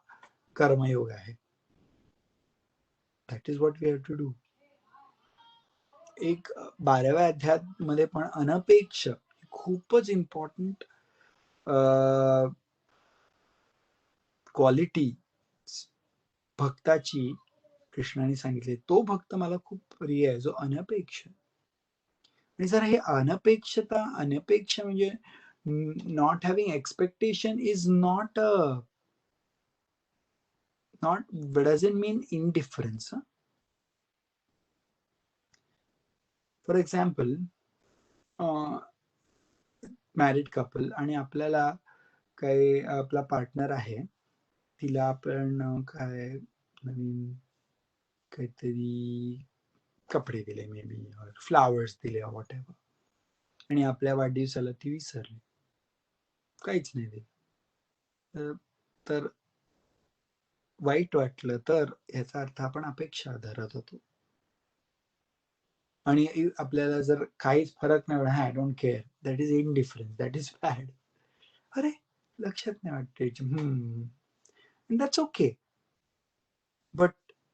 कर्मयोग आहे. That is what we have to do. एक 12व्या अध्यायात मध्ये पण अनपेक्ष खूपच इम्पॉर्टंट क्वालिटी भक्ताची कृष्णाने सांगितले. तो भक्त मला खूप प्रिय आहे, जो अनपेक्ष. आणि जर हे अनपेक्षता, अनपेक्ष म्हणजे not having expectation is not doesn't mean indifference. For example, married couple आणि आपल्याला काही आपला पार्टनर आहे, तिला आपण काय नवीन काहीतरी कपडे दिले, मे बी फ्लावर्स दिले, व्हॉट एव्हर, आणि आपल्या वाढदिवसाला ती विसरली, काहीच नाही दिलं, तर वाईट वाटलं. तर याचा अर्थ आपण अपेक्षा धरत होतो. आणि आपल्याला जर काहीच फरक नाही I don't care, that is indifference, that is bad. अरे लक्षात नाही वाटते, दॅट्स ओके. बट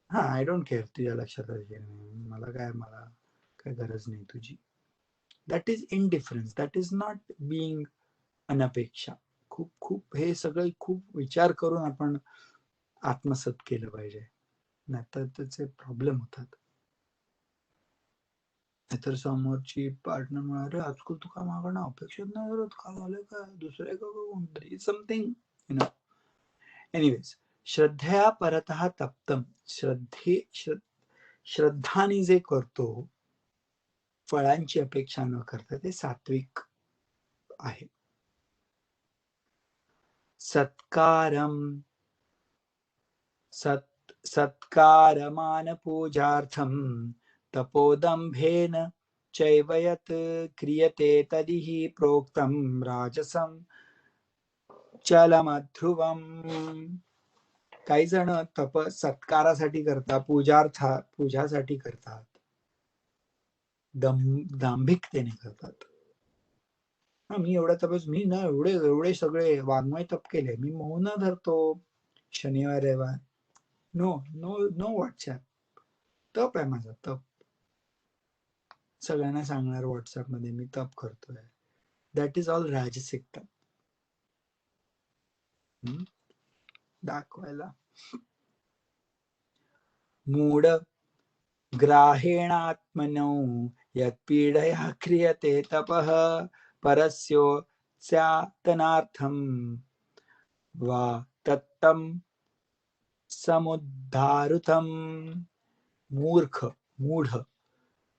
हा आय डोंट केअर तुझ्या लक्षात आली, मला काय गरज नाही तुझी. That is indifference, that is not being अनपेक्षा. खूप खूप हे सगळं खूप विचार करून आपण आत्मसात केलं पाहिजे, नाहीतर त्याचे प्रॉब्लेम होतात. नाहीतर समोरची पार्टनर म्हणाले आजकाल तू का मागणं अपेक्षित नाही करत, का झालं काय, दुसरे का कोणतरी समथिंग यु नो. एनिवेज, श्रद्धया परतः तप्तम, श्रद्धाने जे करतो फळांची अपेक्षा न करता ते सात्विक आहे. सत्कारमान पूजार्थम तपोदंभेन चैव यत् क्रियते तदिहि प्रोक्तम राजसम चलमध्रुवम. काही जण तप सत्कारासाठी करतात, पूजासाठी करतात, दांभिकतेने करतात. मी एवढा तपस, मी ना एवढे सगळे वाङ्मय तप केले, मी मौन धरतो शनिवार रविवार. नो नो नो व्हॉट्सअप, तप आहे माझा, तप. सगळ्यांना सांगणार व्हॉट्सअप मध्ये मी तप करतोय, दॅट इज ऑल राजसिक तप. दाखवायला. मूढ ग्राहेणात्मनो यत्पीडया क्रियते तपः परस्योत्सातनार्थं वा तत्तं समुद्धारुतं.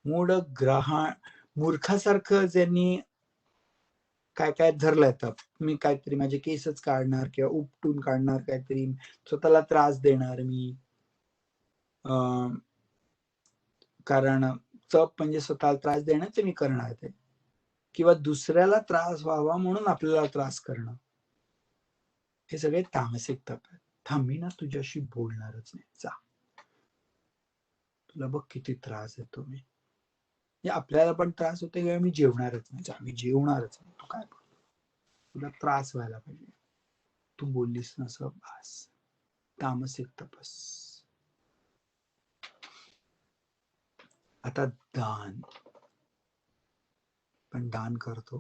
मूढ ग्रहण, मूर्खासारखं ज्यांनी काय काय धरलंय तप, मी काहीतरी माझे केसच काढणार किंवा उपटून काढणार, काहीतरी स्वतःला त्रास देणार मी, कारण तप म्हणजे स्वतःला त्रास देण्याचे मी करणार ते, किंवा दुसऱ्याला त्रास व्हावा म्हणून आपल्याला त्रास करणं, हे सगळे तामसिक तप आहेत. थांबी ना तुझ्याशी बोलणारच नाही, जा, तुला बघ किती त्रास देतो मी, आपल्याला पण त्रास होते किंवा मी जेवणारच नाही, जा, मी जेवणारच नाही, तू काय बोल, तुला त्रास व्हायला पाहिजे, तू बोललीस नसं बास. तामसिक तपस. आता दान, पण दान करतो,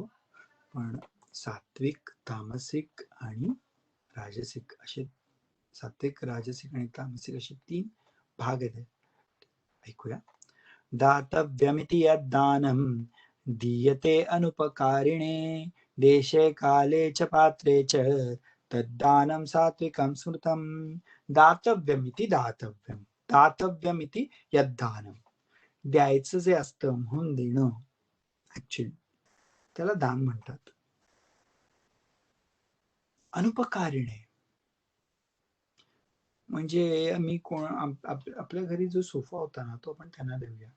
पण सात्विक, तामसिक आणि राजसिक असे, सात्विक, राजसिक आणि तामसिक असे 3 भाग आहेत. ऐकूया. दातव्यमिति यद्दानं दीयते अनुपकारिणे देशे काले च पात्रे च तद्दानं सात्विकं स्मृतं. दातव्यमिति यद्दानं, द्यायचं जे असतं म्हणून देणं, ऍक्च्युअली त्याला दान म्हणतात. अनुपकारिणे म्हणजे मी आपल्या घरी जो सोफा होता ना, तो आपण त्यांना देऊया.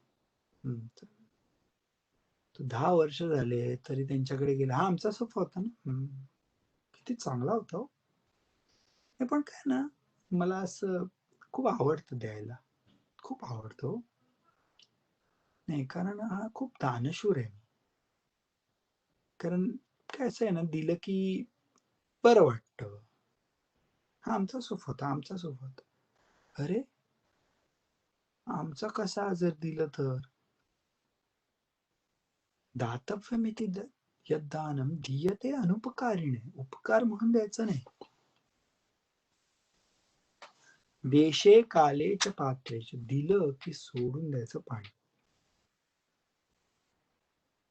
10 वर्ष झाले तरी त्यांच्याकडे गेला, हा आमचा सोफा होता ना, किती चांगला होता. पण काय ना, मला असं खूप आवडतं द्यायला, खूप आवडतो. नाही, कारण हा खूप दानशूर आहे. कारण काय असं आहे ना, दिलं की बरं वाटतं. हा आमचा सोफा होता, अरे आमचा कसा जर दिलं तर. दातव्यमिति यद्दानं दीयते अनुपकारिणे, उपकार म्हणून द्यायचं नाही. देशे काले च पात्रे च, दिलं की सोडून द्यायचं पाणी.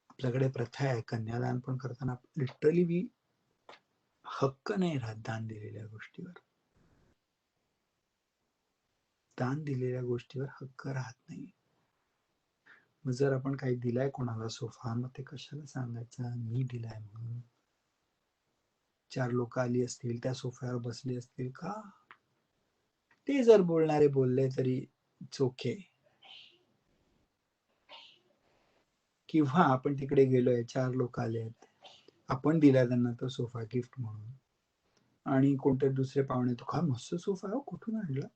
आपल्याकडे प्रथा आहे, कन्यादान पण करताना लिटरली हक्क नाही राहत दान दिलेल्या गोष्टीवर. दान दिलेल्या गोष्टीवर हक्क राहत नाही. मग जर आपण काही दिलाय कोणाला सोफा, मग ते कशाला सांगायचं मी दिलाय म्हणून. 4 लोक आली असतील, त्या सोफ्यावर बसली असतील का, ते जर बोलणारे बोलले तरी ओके. किंवा आपण तिकडे गेलोय, 4 लोक आले आहेत, आपण दिला त्यांना तो सोफा गिफ्ट म्हणून, आणि कोणते दुसरे पाहुणे, तो काय मस्त सोफा आहे, कुठून आणला,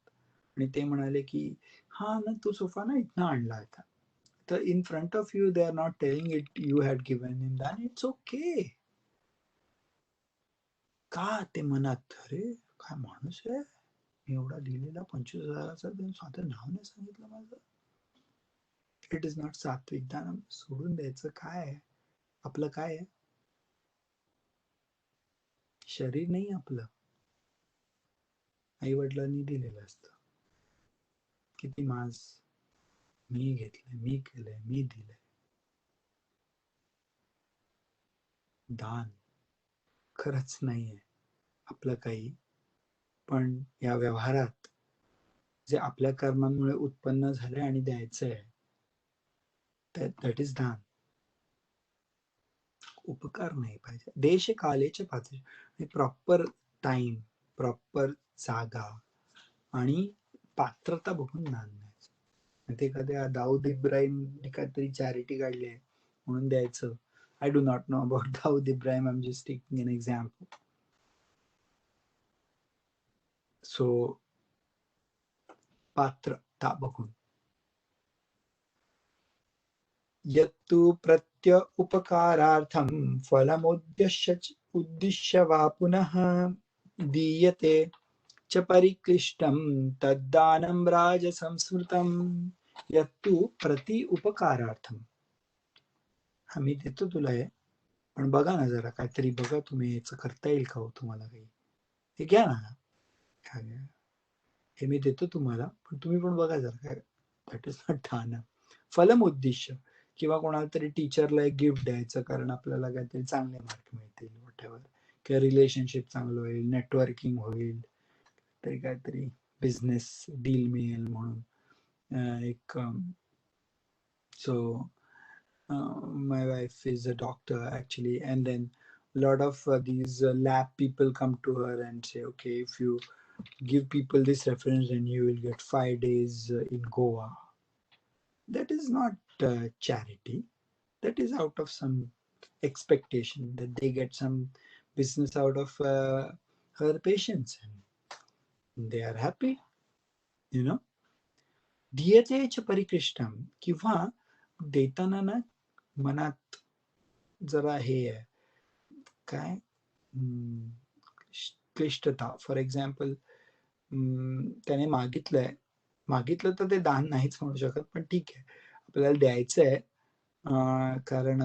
आणि ते म्हणाले की हा ना, तो सोफा ना इथनं आणला होता. तर in front of you they are not telling it you had given in दान, इट्स ओके. का ते मनात, अरे काय माणूस आहे, मी एवढा दिलेला 25,000चा साधं नाव नाही सांगितलं माझं. इट इज नॉट सात्विक दान. सोडून द्यायचं. काय आहे आपलं, काय आहे, शरीर नाही आपलं, आई वडिलांनी दिलेलं असतं. किती मांस मी घेतलंय, मी केलंय, मी दिलंय. दान खरंच नाहीये आपलं काही, पण या व्यवहारात जे आपल्या कर्मांमुळे उत्पन्न झाले आणि द्यायचंय, दॅट इज दान. उपकार नाही पाहिजे. देश कालेचे पात्र, प्रॉपर टाइम, प्रॉपर जागा आणि पात्रता बघून दान द्यायचं. ते एखाद्या दाऊद इब्राहिमने काहीतरी चॅरिटी काढली आहे म्हणून द्यायचं. I do not know about Dawood Ibrahim, I am just taking an example. So पात्रता बघून. यत्तु प्रत्य उपकारार्थं फलमुद्दिश्य वा पुनः दीयते च परिक्लिष्टं तद्दानं राजसंस्मृतं. यत्तु प्रति उपकारार्थं, मी देतो तुला हे, पण बघा ना जरा काहीतरी बघा तुम्ही, याचं करता येईल का हो तुम्हाला काही, हे घ्या ना, हे मी देतो तुम्हाला, पण तुम्ही पण बघा जरा काय. दॅट इज नॉट दान. फलमुद्दिश्य, किंवा कोणाला तरी टीचरला एक गिफ्ट द्यायचं कारण आपल्याला काहीतरी चांगले मार्क मिळतील, व्हॉटएव्हर, किंवा रिलेशनशिप चांगलं होईल, नेटवर्किंग होईल, तरी काहीतरी बिझनेस डील मिळेल म्हणून एक. So my wife is a doctor actually, and then a lot of these lab people come to her and say, okay, if you give people this reference then you will get 5 days in Goa. That is not charity. That is out of some expectation that they get some business out of her patients, and they are happy, you know. दीयते च परिकृष्टम, किंवा देताना ना मनात जरा हे आहे काय, क्लिष्टता. फॉर एक्झाम्पल, त्याने मागितलं तर ते दान नाहीच म्हणू शकत, पण ठीक आहे आपल्याला द्यायचंय, कारण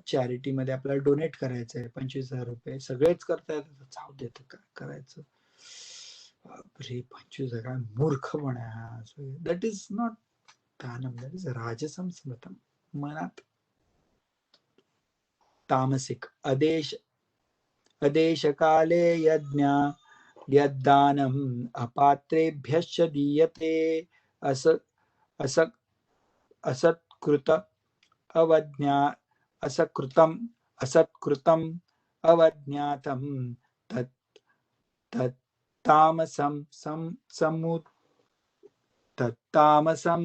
चॅरिटीमध्ये आपल्याला डोनेट करायचंय 25,000 रुपये, सगळेच करतायत, जाऊ देत काय करायचं, बापरे 25,000 काय मूर्खपणा आहे हा. दॅट इज नॉट दानम, दॅट इज राजसम स्मृतम. मनात तामसिक. अदेश काले यज्ञ यद्दानम् अपात्रेभ्यश्च दीयते असत्कृत अवज्ञा असत्कृतम् अवज्ञातं तत्तामसं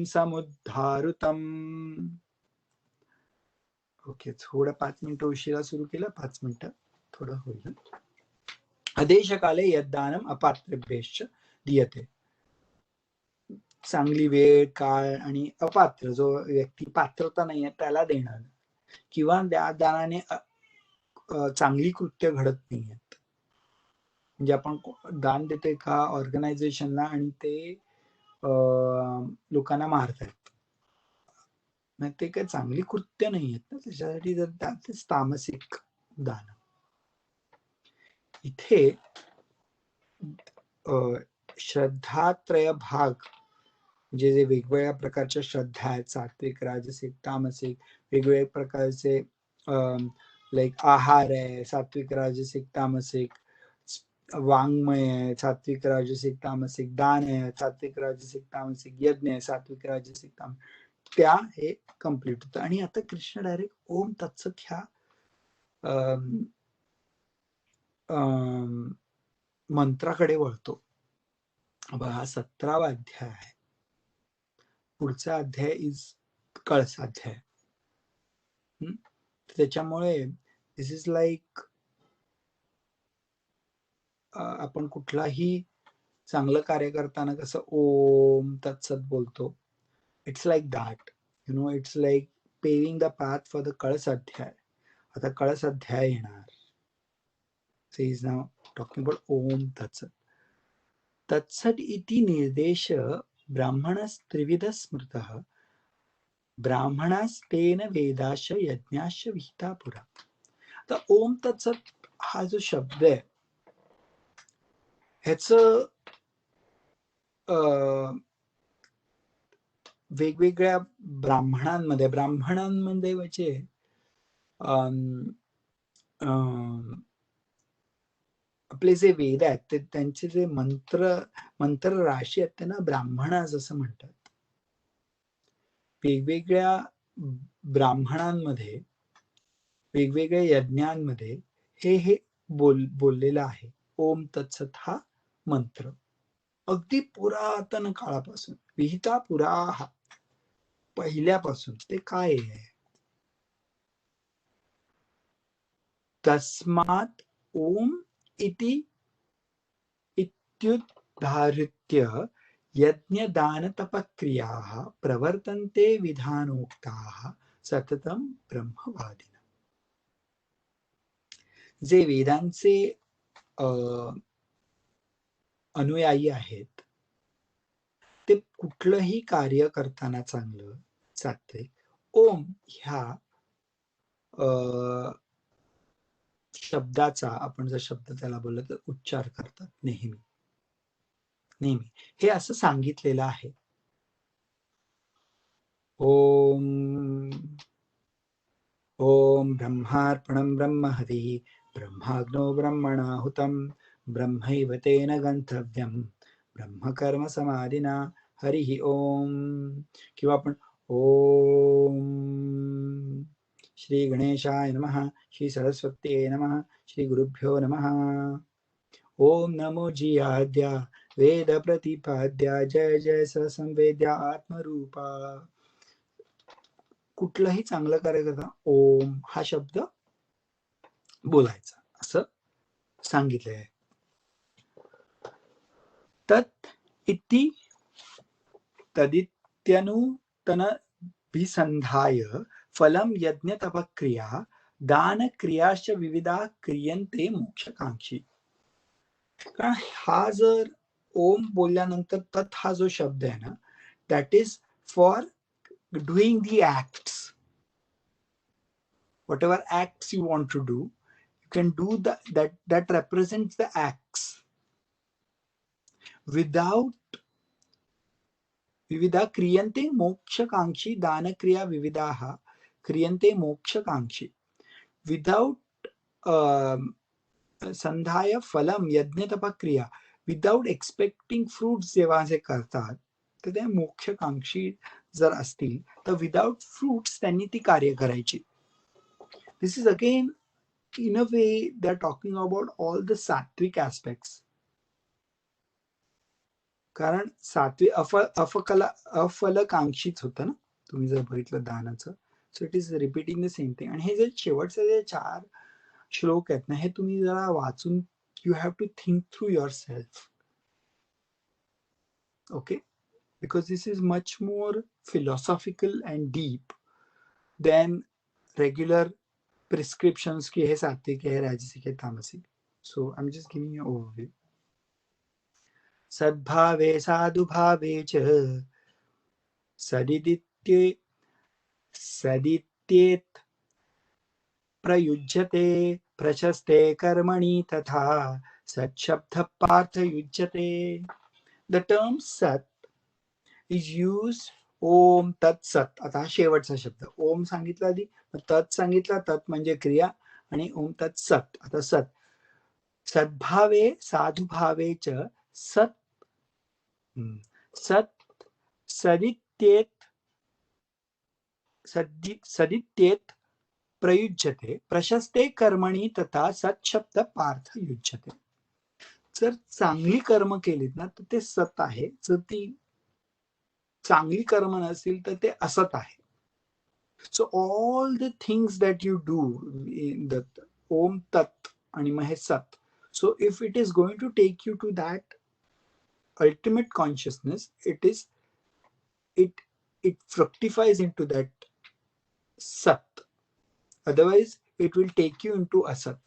समुद्धारुतम्. ओके, थोडं 5 मिनिटं उशिरा सुरू केलं, 5 मिनिटं थोडं होईल. अदेशकाले यद्दानम अपात्रेभ्यश्च दीयते. चांगली वेळ, काळ आणि अपात्र, जो व्यक्ती पात्रता नाहीये त्याला देणार, किंवा त्या दानाने चांगली कृत्य घडत नाहीयेत. म्हणजे आपण दान देतो एका ऑर्गनायझेशनला आणि ते लोकांना मारतायत, ते काही चांगली कृत्य नाहीयेत ना, त्याच्यासाठी जर त्याच तामसिक दान. इथे श्रद्धात्रय भाग, म्हणजे जे वेगवेगळ्या प्रकारच्या श्रद्धा आहेत, सात्विक, राजसिक, तामसिक, वेगवेगळ्या प्रकारचे लाईक आहार आहे, सात्विक, राजसिक, तामसिक, वाङ्मय आहे, सात्विक, राजसिक, तामसिक, दान आहे, सात्विक, राजसिक, तामसिक, यज्ञ आहे, सात्विक, राजसिक, तामसिक, त्या हे कम्प्लीट होतं. आणि आता कृष्ण डायरेक्ट ओम तत्सत ह्या मंत्राकडे वळतो. हा 17वा अध्याय आहे. पुढचा अध्याय इज कळसाध्याय. त्याच्यामुळे दिस इज लाईक, आपण कुठलाही चांगलं कार्य करताना कसं ओम तत्सत बोलतो, it's like that. It's like paving the path for the कळस अध्याय. आता कळस अध्याय येणार. So he is now talking about Om Tat Sat. Tat Sat iti निर्देश ब्राह्मणस्त्रिविध स्मृतः ब्राह्मणास्तेन वेदाश यज्ञाश विहिता पुरा. तर ओम तत्सत हा जो शब्द आहे ह्याच वेगवेगळ्या ब्राह्मणांमध्ये म्हणजे आपले जे वेद आहेत ते त्यांचे जे मंत्र राशी आहेत त्यांना ब्राह्मणास असं म्हणतात. वेगवेगळ्या ब्राह्मणांमध्ये वेगवेगळ्या यज्ञांमध्ये हे बोललेलं आहे. ओम तत्सत हा मंत्र अगदी पुरातन काळापासून विहिता पुराः पहिल्यापासून ते काय आहे. तस्मात् ओम इति इत्युद्धारित्य यज्ञदान तपक्रियाः प्रवर्तन्ते विधानोक्ताः सततं ब्रह्मवादिनः. जे वेदांचे अनुयायी आहेत ते कुठलंही कार्य करताना चांगलं सात्विक ओम ह्या शब्दाचा आपण जर शब्द त्याला बोललो तर उच्चार करतात नेहमी हे असं सांगितलेलं आहे. ओम ओम ब्रह्मार्पणं ब्रह्महविः ब्रह्माग्नो ब्रह्मणाहुतं ब्रह्मैव तेन गंतव्यं ब्रह्मकर्म समाधिना हरिः ओम. किंवा आपण ओम श्री गणेशाय नमः श्री सरस्वत्यै नमः श्री गुरुभ्यो नमः. ओम नमो जियाद्या वेद प्रतिपाद्या जय जय संवेद्या आत्मरूपा. कुठलंही चांगलं कार्य करता ओम हा शब्द बोलायचा असं सांगितलंय आहे. तत् इति तदित्यनूतन विसंधाय फलम यज्ञ तपक्रिया दान क्रियाश्च विविधा क्रियन्ते मोक्षकांक्षी. कारण हा जर ओम बोलल्यानंतर तत् हा जो शब्द आहे ना that is for doing the acts. Whatever acts you want to do, you can do that represents the acts. Without विविधा क्रियन्ते मोक्षकांक्षी दान क्रिया विविधाः क्रियन्ते मोक्षकांक्षी. Without संधाय फलम यज्ञ तपक्रिया विदाउट एक्सपेक्टिंग फ्रूट्स जेव्हा जे करतात तर ते मोक्षकांक्षी जर असतील तर विदाउट फ्रूट्स त्यांनी ती कार्य करायची. This is again in a way they are talking about all the सात्विक ऍस्पेक्ट्स. कारण सात्विक अफलकांक्षीच होतं ना तुम्ही जर बघितलं दानाचं. So it is repeating the same thing. आणि हे जे शेवटचे जे 4 श्लोक आहेत ना हे तुम्ही जरा वाचून you have to think through yourself. Okay, because this is much more philosophical and deep than regular prescriptions ki hai sattvic hai rajasic hai tamasic. So I'm just giving you an overview. sadbhave sadubhave cha sadityet prayujyate prashaste karmani tatha sat shabdha partha yujyate. The term sat is used ओम तत्सत. आता शेवटचा शब्द ओम सांगितला आधी तत् सांगितला. तत् म्हणजे क्रिया आणि ओम तत्सत. आता सत सद्भावे साधुभावे च सत सत सदित्येत प्रयुज्यते प्रशस्ते कर्मणी तथा सत शब्द पार्थ युज्यते. जर चांगली कर्म केलीत ना तर ते सत आहे. जर ती चांगली कर्म नसेल तर ते असत आहे. So all the things that you do in the Om तत् आणि मग हे सत. So if it is going to take you to that ultimate consciousness it it fructifies into that sat. Otherwise, it will take you into asat.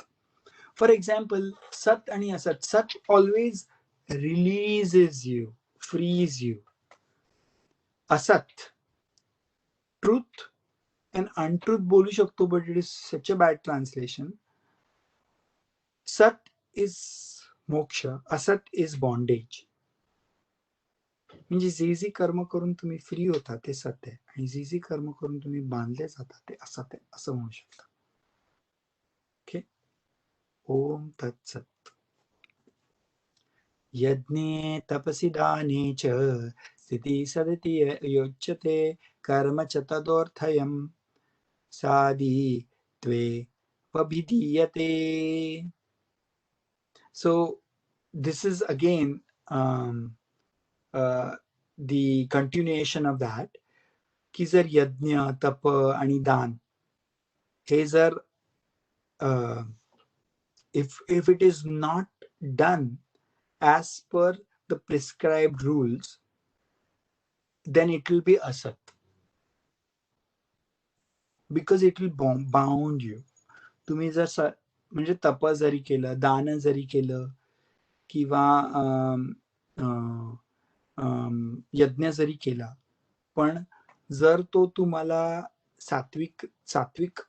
For example, sat and asat. Sat always releases you, frees you. Asat, truth and untruth बोलू शकतो, but it is such a bad translation. Sat is moksha, asat is bondage. म्हणजे जे जे कर्म करून तुम्ही free होता ते सत्य आहे, आणि जे जे कर्म करून तुम्ही बांधले जाता ते असत आहे, असं म्हणू शकता. ओके. ओम तत्सत. यज्ञे तपसि दाने च स्थिति सदिति योच्यते कर्म च तदोर्थयं साधि त्वे वभिधीयते. So this is again the continuation of that, की जर यज्ञ, तप आणि दान हे जर if it is not done as per the prescribed rules, then it will be asat, because it will bound you. तुम्ही जर म्हणजे तप जरी केलं, दान जरी केलं, किंवा यज्ञ जरी केला, पण जर तो तुम्हाला सात्विक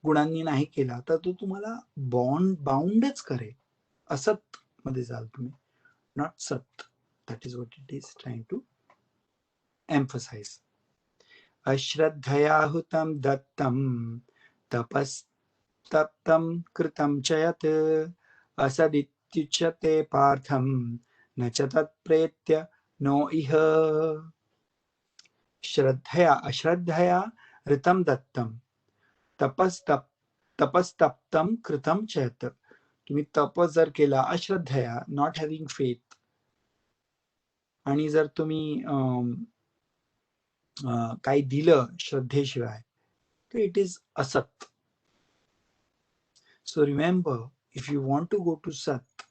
गुणांनी नाही केला, तर तो तुम्हाला बाउंडच करेल. असत मध्ये जाल तुम्ही, नॉट सत. That is what it is trying to emphasise. अश्रद्धया हुतं दत्तं तपस्तप्तं कृतं च यत् असदित्युच्यते पार्थं न च तत्प्रेत्य नो इह. श्रद्धया, अश्रद्धया ऋतं दत्तं तपस्तप्तं कृतं च यत्. तुम्ही तप जर केला अश्रद्धया, नॉट हॅव्हिंग फेथ, आणि जर तुम्ही काही दिलं श्रद्धेशिवाय, तर इट इज असत. So remember, if you want to go to Sat,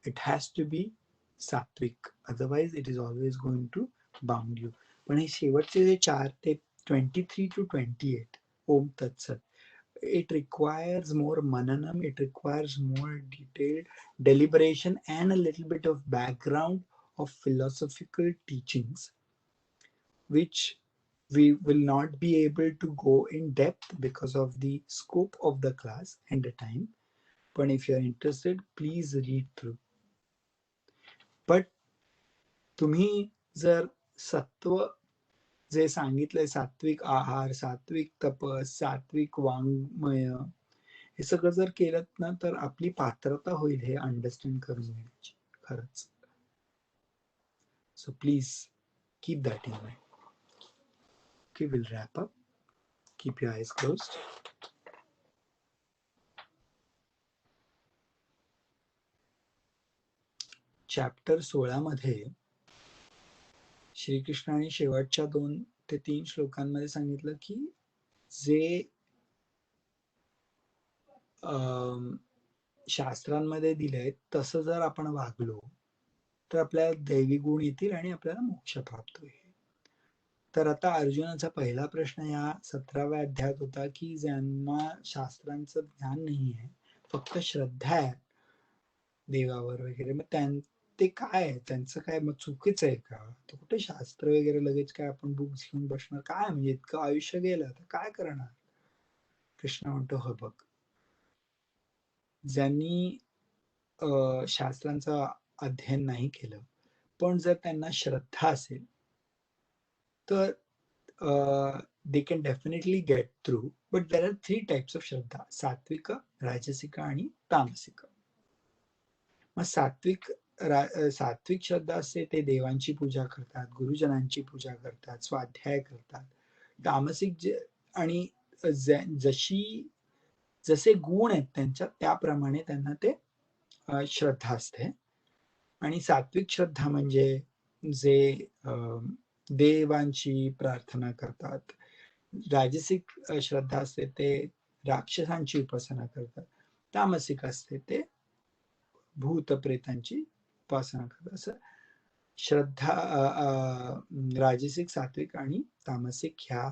it has to be Sattvic. Otherwise, it is always going to bound you. पण हे शेवटचे जे 4 ते 23 to 28, Om Tat Sat, it requires more mananam, it requires more detailed deliberation and a little bit of background of philosophical teachings, which we will not be able to go in depth because of the scope of the class and the time. But if you are interested, please read through. But तुम्ही जर सत्व जे सांगितलंय, सात्विक आहार, सात्विक तपस, सात्विक वाङ्मय, हे सगळं जर केलं ना, तर आपली पात्रता होईल हे अंडरस्टँड करून घेण्याची, खरंच. So please keep that in mind. Okay, we'll wrap up. Keep your eyes closed. Chapter 16 मध्ये श्रीकृष्णाने शेवटच्या 2 ते 3 श्लोकांमध्ये सांगितलं की जे शास्त्रांमध्ये दिलंय तसं जर आपण वागलो तर आपल्याला दैवी गुण येतील आणि आपल्याला मोक्ष प्राप्त होईल. तर आता अर्जुनाचा पहिला प्रश्न या 17व्या अध्यायात होता की ज्यांना शास्त्रांचं ज्ञान नाही आहे, फक्त श्रद्धा आहे देवावर वगैरे, मग ते काय, त्यांचं काय मग चुकीचं आहे का? तर कुठे शास्त्र वगैरे लगेच काय आपण बुक्स घेऊन बसणार, काय म्हणजे इतकं आयुष्य गेलं तर काय करणार? कृष्ण म्हणतो, हो बघ, ज्यांनी शास्त्रांचं अध्ययन नाही केलं पण जर त्यांना श्रद्धा असेल तर they can definitely get through. But there are 3 types of श्रद्धा: सात्विक, राजसिक आणि तामसिक. मग सात्विक श्रद्धा असते ते देवांची पूजा करतात, गुरुजनांची पूजा करतात, स्वाध्याय करतात. तामसिक आणि जसे गुण आहेत त्यांच्या त्याप्रमाणे त्यांना ते श्रद्धा असते. आणि सात्विक श्रद्धा म्हणजे जे देवांची प्रार्थना करतात. राजसिक श्रद्धा असते ते राक्षसांची उपासना करतात. तामसिक असते ते भूत प्रेतांची उपासना करतात. असं श्रद्धा राजसिक, सात्विक आणि तामसिक ह्या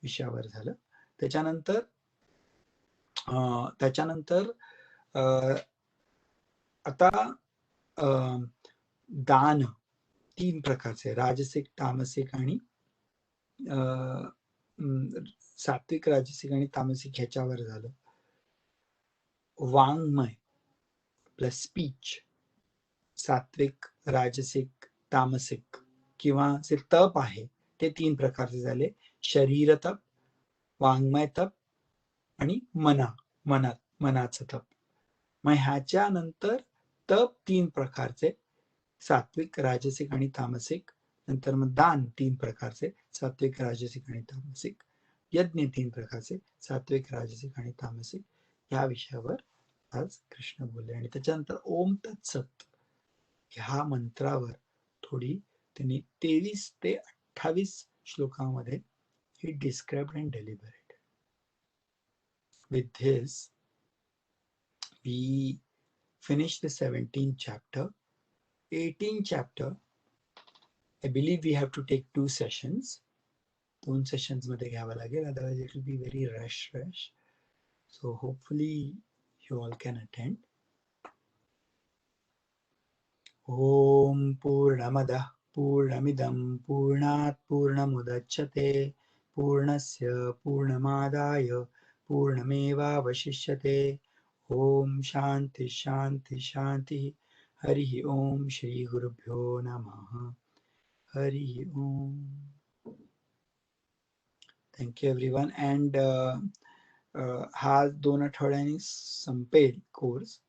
विषयावर झालं. त्याच्यानंतर आता दान 3 प्रकारचे, राजसिक, तामसिक आणि सात्विक, राजसिक आणि तामसिक ह्याच्यावर झालं. वाङ्मय प्लस स्पीच, सात्विक, राजसिक, तामसिक किंवा जे तप आहे ते 3 प्रकारचे झाले. शरीर तप, वाङ्मय तप आणि मनाचं तप. मग ह्याच्यानंतर तप 3 प्रकारचे, सात्विक, राजसिक आणि तामसिक. नंतर मग दान 3 प्रकारचे, सात्विक, राजसिक आणि तामसिक. यज्ञ 3 प्रकारचे, सात्विक, राजसिक आणि तामसिक. ह्या विषयावर आज कृष्ण बोलले. आणि त्याच्यानंतर ओम तत्सत ह्या मंत्रावर थोडी त्यांनी 23 ते 28 श्लोकामध्ये he described and deliberated. With this, we finished the 17th chapter. 18th chapter, I believe we have to take 2 sessions. 2 sessions मध्ये घ्यावं लागेल, otherwise it will be very rush. So hopefully you all can attend. Om Purnamadah Purnamidam Purnat Purnamudachyate Purnasya Purnamadaya Purnamevavashishyate. Om Shanti Shanti Shanti. Hari Om Shri Gurubhyo Namaha. Hari Om. Thank you everyone. And हा 2 आठवड्यांनी संपेल course.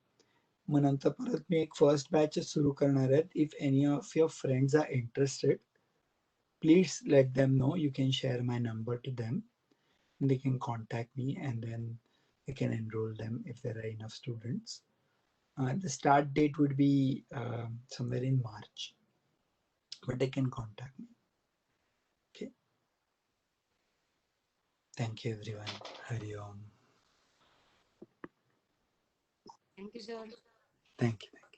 मग नंतर परत मी एक first batch सुरू करणार आहे. If any of your friends are interested, please let them know. You can share my number to them. They can contact me and then I can enroll them if there are enough students. The start date would be somewhere in March, but they can contact me. Okay. Thank you everyone. Hari Om. Thank you, sir. Thank you.